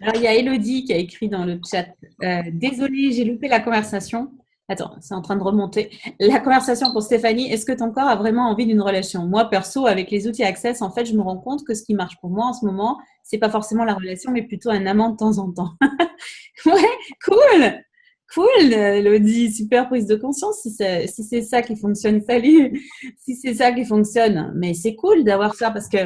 Alors, il y a Elodie qui a écrit dans le chat. Désolée, j'ai loupé la conversation. Attends, c'est en train de remonter. La conversation pour Stéphanie. Est-ce que ton corps a vraiment envie d'une relation? Moi, perso, avec les outils Access, en fait, je me rends compte que ce qui marche pour moi en ce moment, c'est pas forcément la relation, mais plutôt un amant de temps en temps. Ouais, cool! Cool, Elodie. Super prise de conscience si c'est ça qui fonctionne. Salut! Si c'est ça qui fonctionne. Mais c'est cool d'avoir ça parce que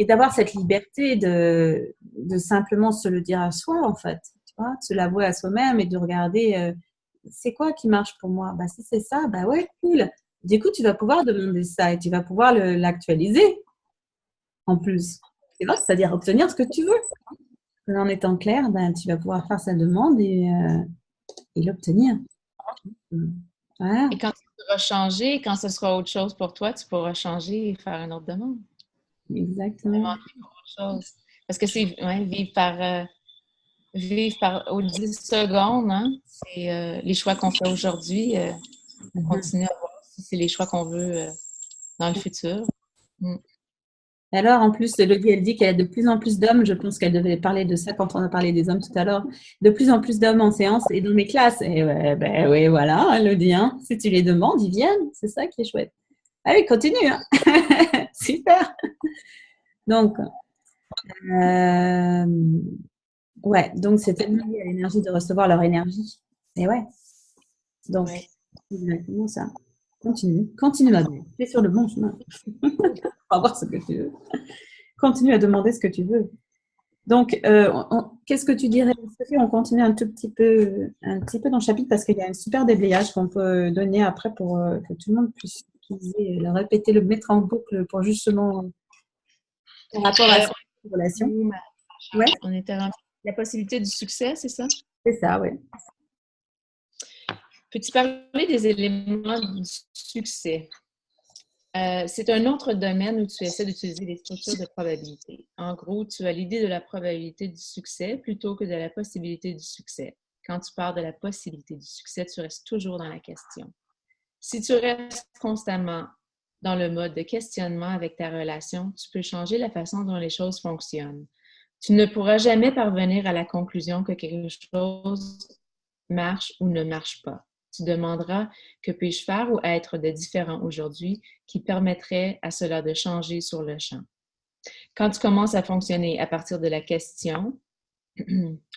et d'avoir cette liberté de simplement se le dire à soi, en fait, tu vois, de se l'avouer à soi-même et de regarder c'est quoi qui marche pour moi. Bah, si c'est ça, bah ouais, cool. Du coup, tu vas pouvoir demander ça et tu vas pouvoir l'actualiser en plus. Tu vois, c'est-à-dire obtenir ce que tu veux. En étant clair, ben, tu vas pouvoir faire sa demande et l'obtenir. Voilà, Et quand tu pourras changer, quand ce sera autre chose pour toi, tu pourras changer et faire une autre demande. exactement. Demander pour autre chose. Parce que c'est ouais, vivre par aux 10 secondes, hein? C'est les choix qu'on fait aujourd'hui, on Mhm. continue à voir si c'est les choix qu'on veut dans le futur. Mm. Alors, en plus, Elodie, elle dit qu'il y a de plus en plus d'hommes. Je pense qu'elle devait parler de ça quand on a parlé des hommes tout à l'heure. De plus en plus d'hommes en séance et dans mes classes. Et ouais, ben oui, voilà, Elodie, hein. Si tu les demandes, ils viennent. C'est ça qui est chouette. Ah oui, continue, hein. Super. Donc, ouais, donc c'est tellement lié à l'énergie de recevoir leur énergie. Et ouais, donc, Ouais. c'est exactement ça. Continue, continue ma belle. Tu es sur le bon chemin. On va voir ce que tu veux. Continue à demander ce que tu veux. Donc, qu'est-ce que tu dirais, Sophie? On continue un petit peu dans le chapitre parce qu'il y a un super déblayage qu'on peut donner après pour que tout le monde puisse utiliser, le répéter, le mettre en boucle pour justement par rapport à Euh, cette relation. Ouais, on était rendu la possibilité du succès, c'est ça? c'est ça, ouais. Peux-tu parler des éléments du succès? C'est un autre domaine où tu essaies d'utiliser les structures de probabilité. En gros, tu as l'idée de la probabilité du succès plutôt que de la possibilité du succès. Quand tu parles de la possibilité du succès, tu restes toujours dans la question. Si tu restes constamment dans le mode de questionnement avec ta relation, tu peux changer la façon dont les choses fonctionnent. Tu ne pourras jamais parvenir à la conclusion que quelque chose marche ou ne marche pas. Tu demanderas que puis-je faire ou être de différent aujourd'hui qui permettrait à cela de changer sur le champ. Quand tu commences à fonctionner à partir de la question,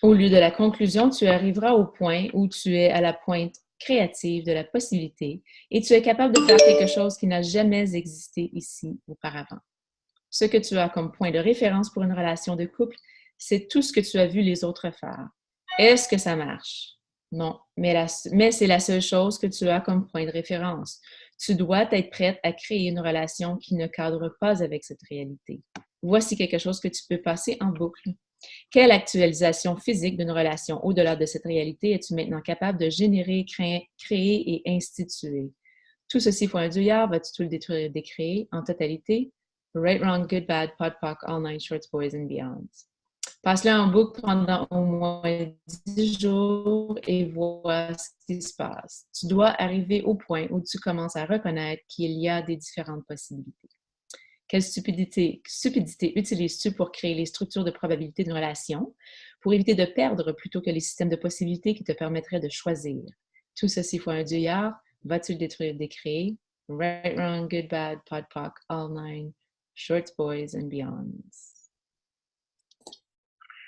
au lieu de la conclusion, tu arriveras au point où tu es à la pointe créative de la possibilité et tu es capable de faire quelque chose qui n'a jamais existé ici auparavant. Ce que tu as comme point de référence pour une relation de couple, c'est tout ce que tu as vu les autres faire. Est-ce que ça marche? Non, mais c'est la seule chose que tu as comme point de référence. Tu dois être prête à créer une relation qui ne cadre pas avec cette réalité. Voici quelque chose que tu peux passer en boucle. Quelle actualisation physique d'une relation au-delà de cette réalité es-tu maintenant capable de générer, créer et instituer? Tout ceci pour un douillard, vas-tu tout le détruire et décréer en totalité? Right, wrong, good, bad, pod, poc, all nine shorts, boys and beyonds. Passe-le en boucle pendant au moins 10 jours et vois ce qui se passe. Tu dois arriver au point où tu commences à reconnaître qu'il y a des différentes possibilités. Quelle stupidité utilises-tu pour créer les structures de probabilité d'une relation, pour éviter de perdre plutôt que les systèmes de possibilités qui te permettraient de choisir? Tout ceci fois un douillard, vas-tu le détruire, décréer? Right, wrong, good, bad, pod, poc, all nine Short Boys and Beyonds.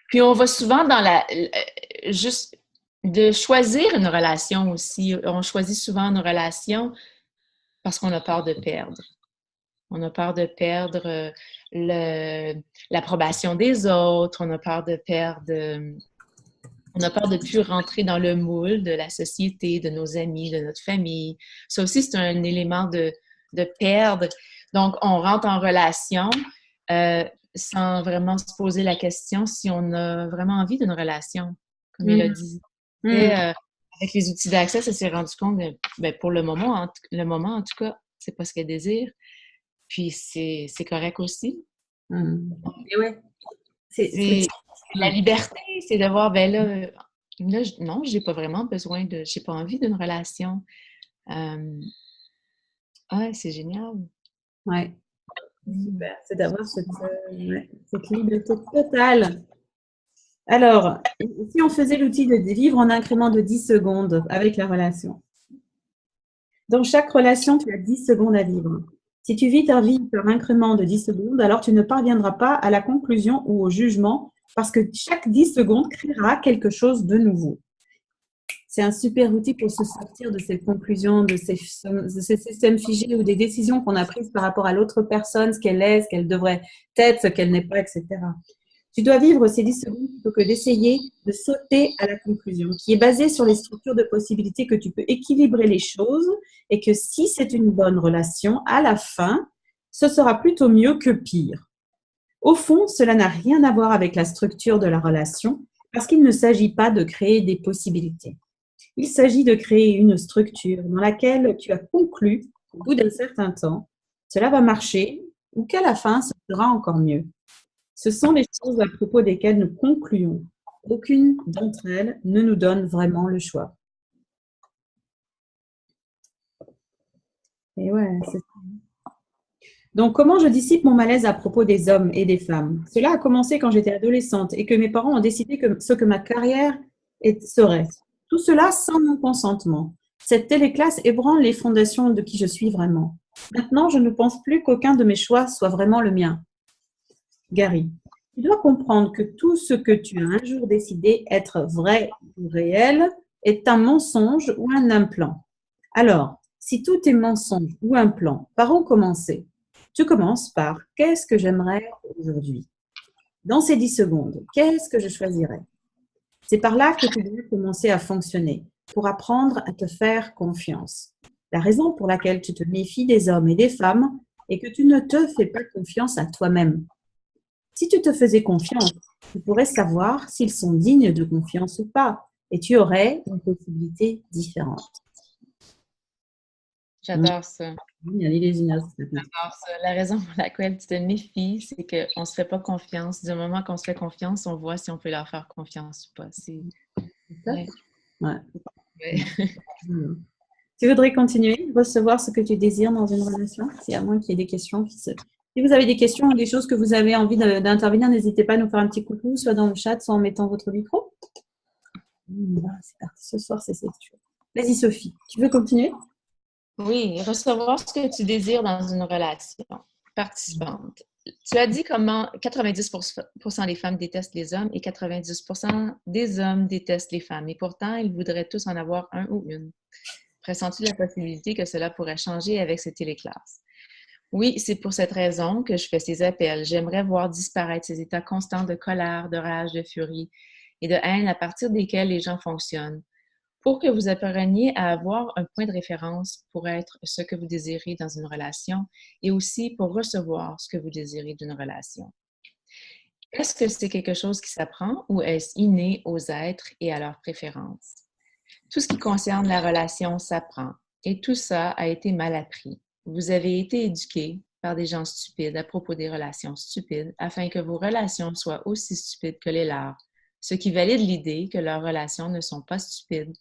Puis on va souvent dans juste de choisir une relation aussi. On choisit souvent une relation parce qu'on a peur de perdre. On a peur de perdre l'approbation des autres, on a peur de perdre, on a peur de ne plus rentrer dans le moule de la société, de nos amis, de notre famille. Ça aussi, c'est un élément de perdre. Donc, on rentre en relation sans vraiment se poser la question si on a vraiment envie d'une relation, comme il a dit. Et, avec les outils d'accès, ça s'est rendu compte, pour le moment, en tout cas, c'est pas ce qu'elle désire. Puis c'est correct aussi. Et ouais. C'est la liberté, c'est de voir, non, j'ai pas vraiment besoin j'ai pas envie d'une relation. C'est génial. Ouais. Super, c'est d'avoir cette liberté totale. Alors, si on faisait l'outil de vivre en incrément de 10 secondes avec la relation. Dans chaque relation, tu as 10 secondes à vivre. Si tu vis ta vie par incrément de 10 secondes, alors tu ne parviendras pas à la conclusion ou au jugement parce que chaque 10 secondes créera quelque chose de nouveau. C'est un super outil pour se sortir de ces conclusions, de ces systèmes figés ou des décisions qu'on a prises par rapport à l'autre personne, ce qu'elle devrait être, ce qu'elle n'est pas, etc. Tu dois vivre ces 10 secondes plutôt que d'essayer de sauter à la conclusion, qui est basée sur les structures de possibilités que tu peux équilibrer les choses et que si c'est une bonne relation, à la fin, ce sera plutôt mieux que pire. Au fond, cela n'a rien à voir avec la structure de la relation parce qu'il ne s'agit pas de créer des possibilités. Il s'agit de créer une structure dans laquelle tu as conclu, au bout d'un certain temps, cela va marcher ou qu'à la fin, ce sera encore mieux. Ce sont les choses à propos desquelles nous concluons. Aucune d'entre elles ne nous donne vraiment le choix. Et ouais, c'est ça. Donc, comment je dissipe mon malaise à propos des hommes et des femmes? Cela a commencé quand j'étais adolescente et que mes parents ont décidé ce que ma carrière serait. Tout cela sans mon consentement. Cette téléclasse ébranle les fondations de qui je suis vraiment. Maintenant, je ne pense plus qu'aucun de mes choix soit vraiment le mien. Gary, tu dois comprendre que tout ce que tu as un jour décidé être vrai ou réel est un mensonge ou un implant. Alors, si tout est mensonge ou un plan, par où commencer? Tu commences par « Qu'est-ce que j'aimerais aujourd'hui ?» Dans ces 10 secondes, qu'est-ce que je choisirais? C'est par là que tu dois commencer à fonctionner, pour apprendre à te faire confiance. La raison pour laquelle tu te méfies des hommes et des femmes est que tu ne te fais pas confiance à toi-même. Si tu te faisais confiance, tu pourrais savoir s'ils sont dignes de confiance ou pas, et tu aurais une possibilité différente. J'adore ça. J'adore ça. La raison pour laquelle tu te méfies, c'est qu'on ne se fait pas confiance. Du moment qu'on se fait confiance, on voit si on peut leur faire confiance ou pas. C'est ça? Ouais. Tu voudrais continuer, recevoir ce que tu désires dans une relation? C'est à moins qu'il y ait des questions Si vous avez des questions ou des choses que vous avez envie d'intervenir, n'hésitez pas à nous faire un petit coucou, soit dans le chat, soit en mettant votre micro. C'est parti, ce soir, c'est cette chose. Vas-y, Sophie, tu veux continuer? Oui, recevoir ce que tu désires dans une relation. Participante. Tu as dit comment 90% des femmes détestent les hommes et 90% des hommes détestent les femmes. Et pourtant, ils voudraient tous en avoir un ou une. Pressens-tu la possibilité que cela pourrait changer avec cette téléclasse? Oui, c'est pour cette raison que je fais ces appels. J'aimerais voir disparaître ces états constants de colère, de rage, de furie et de haine à partir desquels les gens fonctionnent, pour que vous appreniez à avoir un point de référence pour être ce que vous désirez dans une relation et aussi pour recevoir ce que vous désirez d'une relation. Est-ce que c'est quelque chose qui s'apprend ou est-ce inné aux êtres et à leurs préférences? Tout ce qui concerne la relation s'apprend et tout ça a été mal appris. Vous avez été éduqué par des gens stupides à propos des relations stupides afin que vos relations soient aussi stupides que les leurs, ce qui valide l'idée que leurs relations ne sont pas stupides.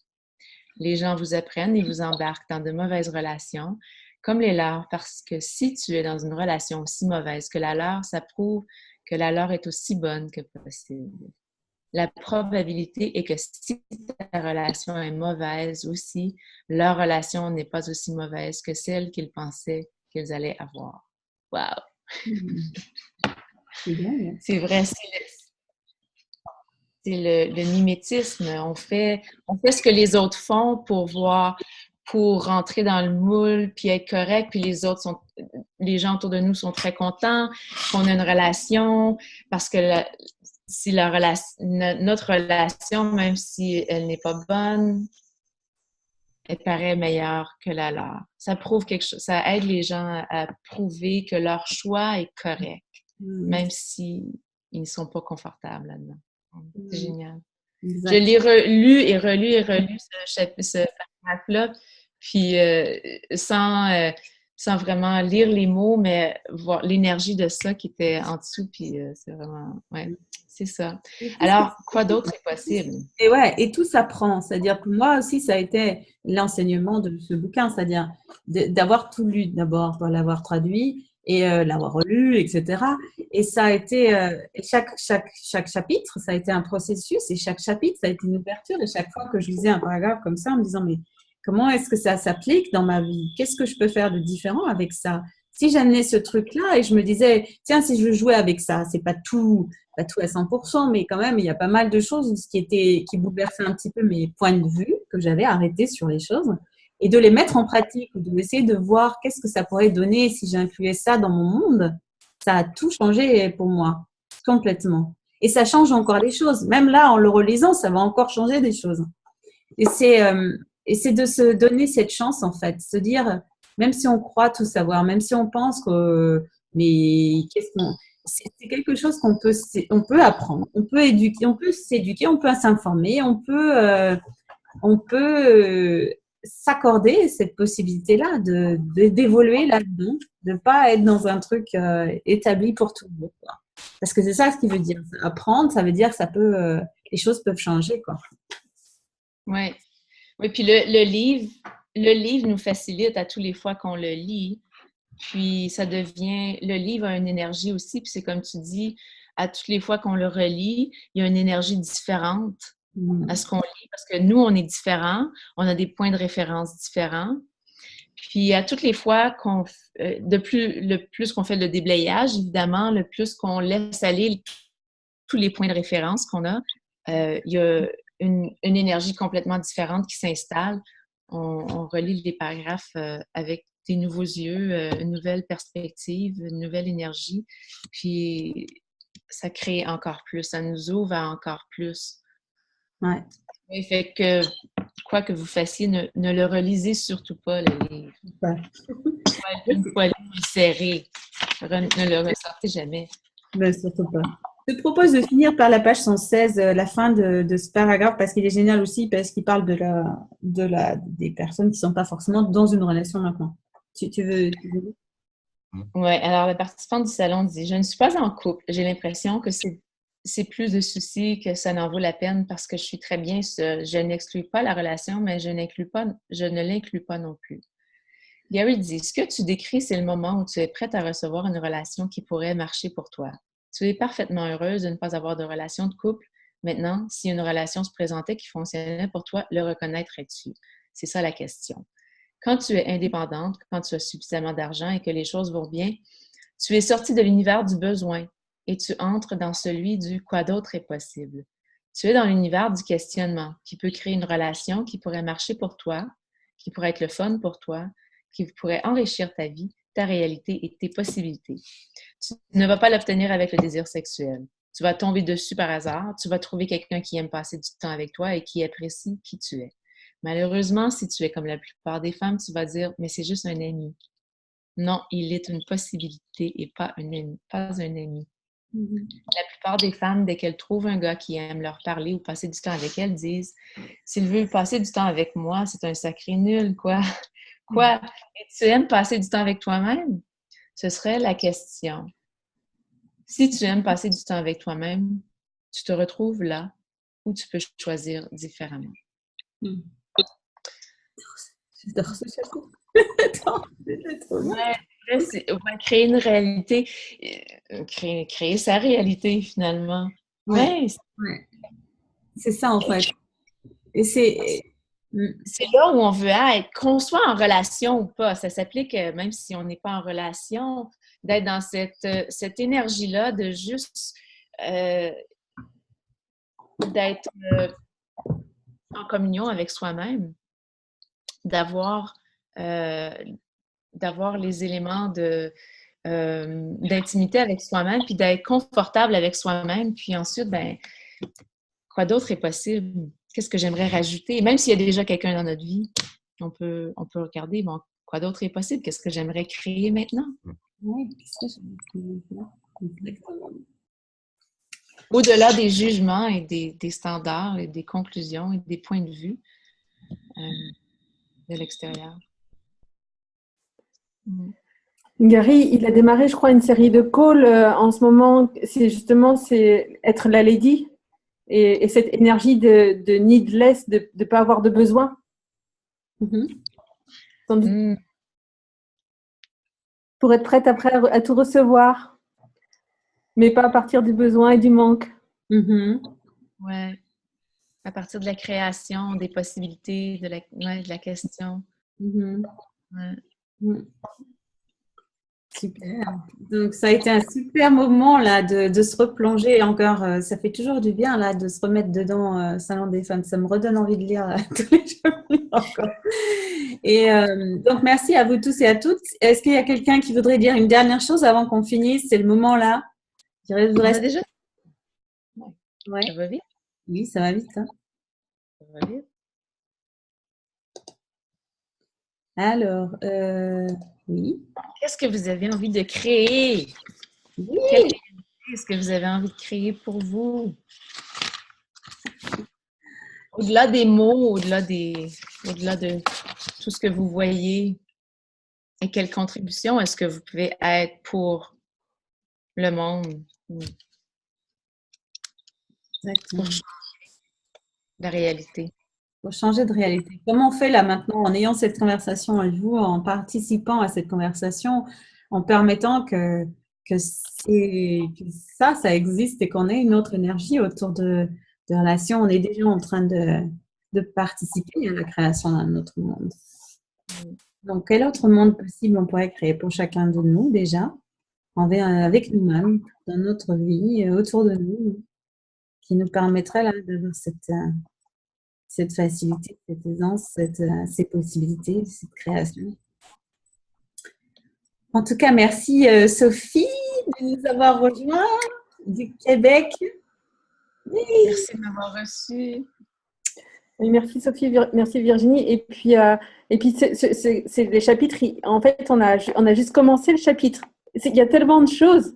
Les gens vous apprennent et vous embarquent dans de mauvaises relations comme les leurs parce que si tu es dans une relation aussi mauvaise que la leur, ça prouve que la leur est aussi bonne que possible. La probabilité est que si ta relation est mauvaise aussi, leur relation n'est pas aussi mauvaise que celle qu'ils pensaient qu'ils allaient avoir. Wow! C'est bien, C'est vrai, c'est le mimétisme. On fait ce que les autres font pour rentrer dans le moule, puis être correct, puis les gens autour de nous sont très contents qu'on a une relation, parce que si notre relation, même si elle n'est pas bonne, elle paraît meilleure que la leur. Ça prouve quelque chose, ça aide les gens à prouver que leur choix est correct, même si ils ne sont pas confortables là-dedans. C'est génial. Exact. Je l'ai relu et relu et relu ce paragraphe-là, puis sans vraiment lire les mots, mais voir l'énergie de ça qui était en dessous, puis c'est vraiment, ouais, c'est ça. Alors, quoi d'autre est possible? Et ouais, et tout s'apprend. C'est-à-dire que moi aussi, ça a été l'enseignement de ce bouquin, c'est-à-dire d'avoir tout lu d'abord, pour l'avoir traduit et l'avoir relu, etc. Et ça a été, chaque chapitre, ça a été un processus et chaque chapitre, ça a été une ouverture. Et chaque fois que je lisais un paragraphe comme ça, en me disant, mais comment est-ce que ça s'applique dans ma vie? Qu'est-ce que je peux faire de différent avec ça? Si j'amenais ce truc-là et je me disais, tiens, si je jouais avec ça, c'est pas tout à 100%, mais quand même, il y a pas mal de choses qui bouleversaient un petit peu mes points de vue, que j'avais arrêtés sur les choses, et de les mettre en pratique, ou de essayer de voir qu'est-ce que ça pourrait donner si j'incluais ça dans mon monde. Ça a tout changé pour moi, complètement. Et ça change encore des choses. Même là, en le relisant, ça va encore changer des choses. Et c'est de se donner cette chance, en fait, se dire, même si on croit tout savoir, même si on pense que, mais c'est quelque chose on peut apprendre, on peut éduquer, on peut s'éduquer, on peut s'informer, on peut s'accorder cette possibilité-là d'évoluer là-dedans, de pas être dans un truc établi pour toujours, quoi. Parce que c'est ça ce qui veut dire. Apprendre, ça veut dire que les choses peuvent changer, quoi. Ouais. Oui, puis le livre nous facilite à tous les fois qu'on le lit. Puis le livre a une énergie aussi, puis c'est comme tu dis, à toutes les fois qu'on le relit, il y a une énergie différente à ce qu'on lit, parce que nous, on est différents, on a des points de référence différents. Puis à toutes les fois le plus qu'on fait le déblayage, évidemment, le plus qu'on laisse aller tous les points de référence qu'on a, il y a une énergie complètement différente qui s'installe. On relit les paragraphes avec des nouveaux yeux, une nouvelle perspective, une nouvelle énergie. Puis ça crée encore plus, ça nous ouvre à encore plus. Ouais. Et fait que quoi que vous fassiez, ne le relisez surtout pas, le livre. Ouais. Une fois lu, serré. Ne le ressortez jamais. Ben, surtout pas. Je te propose de finir par la page 116, la fin de ce paragraphe, parce qu'il est génial aussi, parce qu'il parle des personnes qui ne sont pas forcément dans une relation maintenant. Tu veux dire? Oui, alors la participante du salon dit: Je ne suis pas en couple. J'ai l'impression que c'est plus de soucis que ça n'en vaut la peine parce que je suis très bien seule. Je n'exclus pas la relation, mais je ne l'inclus pas non plus. Gary dit: Ce que tu décris, c'est le moment où tu es prête à recevoir une relation qui pourrait marcher pour toi. Tu es parfaitement heureuse de ne pas avoir de relation de couple. Maintenant, si une relation se présentait qui fonctionnait pour toi, le reconnaîtrais-tu? C'est ça la question. Quand tu es indépendante, quand tu as suffisamment d'argent et que les choses vont bien, tu es sortie de l'univers du besoin et tu entres dans celui du quoi d'autre est possible. Tu es dans l'univers du questionnement qui peut créer une relation qui pourrait marcher pour toi, qui pourrait être le fun pour toi, qui pourrait enrichir ta vie, ta réalité et tes possibilités. Tu ne vas pas l'obtenir avec le désir sexuel. Tu vas tomber dessus par hasard, tu vas trouver quelqu'un qui aime passer du temps avec toi et qui apprécie qui tu es. Malheureusement, si tu es comme la plupart des femmes, tu vas dire: mais c'est juste un ami. Non, il est une possibilité et pas un ami. La plupart des femmes, dès qu'elles trouvent un gars qui aime leur parler ou passer du temps avec elles, disent: s'il veut passer du temps avec moi, c'est un sacré nul, quoi. Quoi? Et tu aimes passer du temps avec toi-même? Ce serait la question. Si tu aimes passer du temps avec toi-même, tu te retrouves là ou tu peux choisir différemment. J'adore ce chapitre. Créer une réalité, créer sa réalité finalement. Ouais. C'est ça en fait. Et C'est là où on veut être, qu'on soit en relation ou pas. Ça s'applique même si on n'est pas en relation, d'être dans cette énergie-là, de juste d'être en communion avec soi-même, d'avoir les éléments d'intimité avec soi-même, puis d'être confortable avec soi-même. Puis ensuite, ben, quoi d'autre est possible? Qu'est-ce que j'aimerais rajouter? Même s'il y a déjà quelqu'un dans notre vie, on peut regarder, bon, quoi d'autre est possible? Qu'est-ce que j'aimerais créer maintenant? Oui, qu'est-ce que j'aimerais créer? Au-delà des jugements et des standards et des conclusions et des points de vue de l'extérieur. Gary, il a démarré, je crois, une série de calls en ce moment. C'est être la lady et cette énergie de needless, de ne pas avoir de besoin. Pour être prête après à tout recevoir, mais pas à partir du besoin et du manque. Ouais. À partir de la création, des possibilités, de la question. Ouais. Super. Donc, ça a été un super moment là de se replonger encore. Ça fait toujours du bien là de se remettre dedans Salon des femmes. Ça me redonne envie de lire tous les jours encore. Et donc, merci à vous tous et à toutes. Est-ce qu'il y a quelqu'un qui voudrait dire une dernière chose avant qu'on finisse? C'est le moment là. On a déjà? Ouais. Ça va vite? Oui, ça va vite. Hein? Ça va vite. Alors, oui. Qu'est-ce que vous avez envie de créer? Oui. Quelle réalité est-ce que vous avez envie de créer pour vous? Au-delà des mots, au-delà de tout ce que vous voyez, et quelle contribution est-ce que vous pouvez être pour le monde? Exactement. Pour changer la réalité. Pour changer de réalité. Comment on fait là maintenant en ayant cette conversation avec vous, en participant à cette conversation, en permettant que ça existe et qu'on ait une autre énergie autour de relations. On est déjà en train de participer à la création d'un autre monde. Donc, quel autre monde possible on pourrait créer pour chacun de nous déjà, avec nous-mêmes, dans notre vie, autour de nous, qui nous permettrait là d'avoir cette facilité, cette aisance, ces possibilités, cette création. En tout cas, merci Sophie de nous avoir rejoints du Québec. Oui. Merci de m'avoir reçue. Oui, merci Sophie, merci Virginie. Et puis c'est les chapitres. En fait, on a juste commencé le chapitre. Il y a tellement de choses.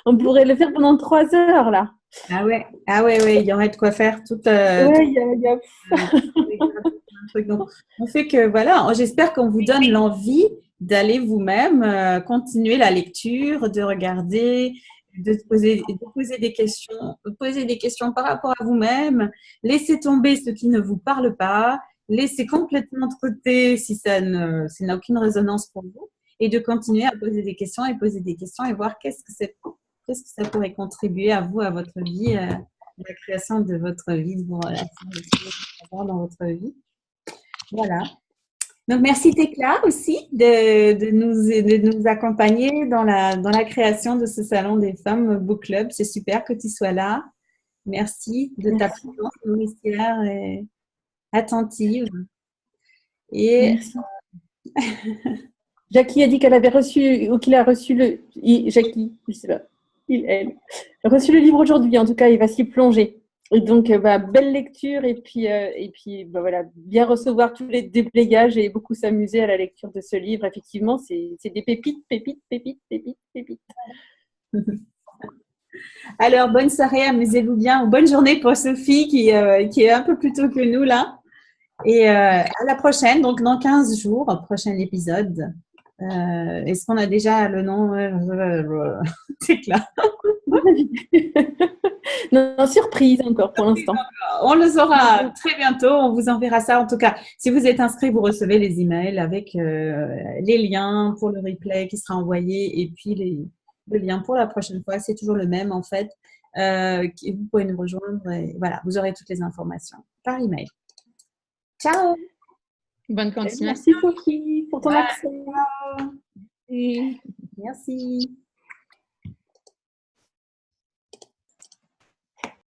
On pourrait le faire pendant 3 heures là. Ah ouais, il y aurait de quoi faire tout. Ouais, il y a... Donc, on fait que voilà, j'espère qu'on vous donne l'envie d'aller vous-même continuer la lecture, de regarder, de poser des questions par rapport à vous-même, laisser tomber ce qui ne vous parle pas, laisser complètement de côté si ça n'a aucune résonance pour vous, et de continuer à poser des questions et voir qu'est-ce que ça pourrait contribuer à vous, à votre vie, à la création de votre vie, de vos relations dans votre vie. Voilà. Donc, merci Tekla aussi de nous accompagner dans la création de ce Salon des femmes Book Club. C'est super que tu sois là. Merci de ta présence nourricière et attentive. Et merci. Jackie a dit qu'elle avait reçu, ou qu'il a reçu Jackie, je sais pas, elle a reçu le livre aujourd'hui. En tout cas, il va s'y plonger. Et donc, belle lecture et puis voilà, bien recevoir tous les déblayages et beaucoup s'amuser à la lecture de ce livre. Effectivement, c'est des pépites. Alors, bonne soirée, amusez-vous bien. Bonne journée pour Sophie qui est un peu plus tôt que nous là. Et à la prochaine, donc dans 15 jours, prochain épisode. Est-ce qu'on a déjà le nom? C'est clair. Non, surprise encore pour l'instant. On le saura très bientôt. On vous enverra ça. En tout cas, si vous êtes inscrit, vous recevez les emails avec les liens pour le replay qui sera envoyé et puis le lien pour la prochaine fois. C'est toujours le même en fait. Vous pouvez nous rejoindre et voilà, vous aurez toutes les informations par email. Ciao. Bonne continuation. Merci Sophie pour ton accent. Merci.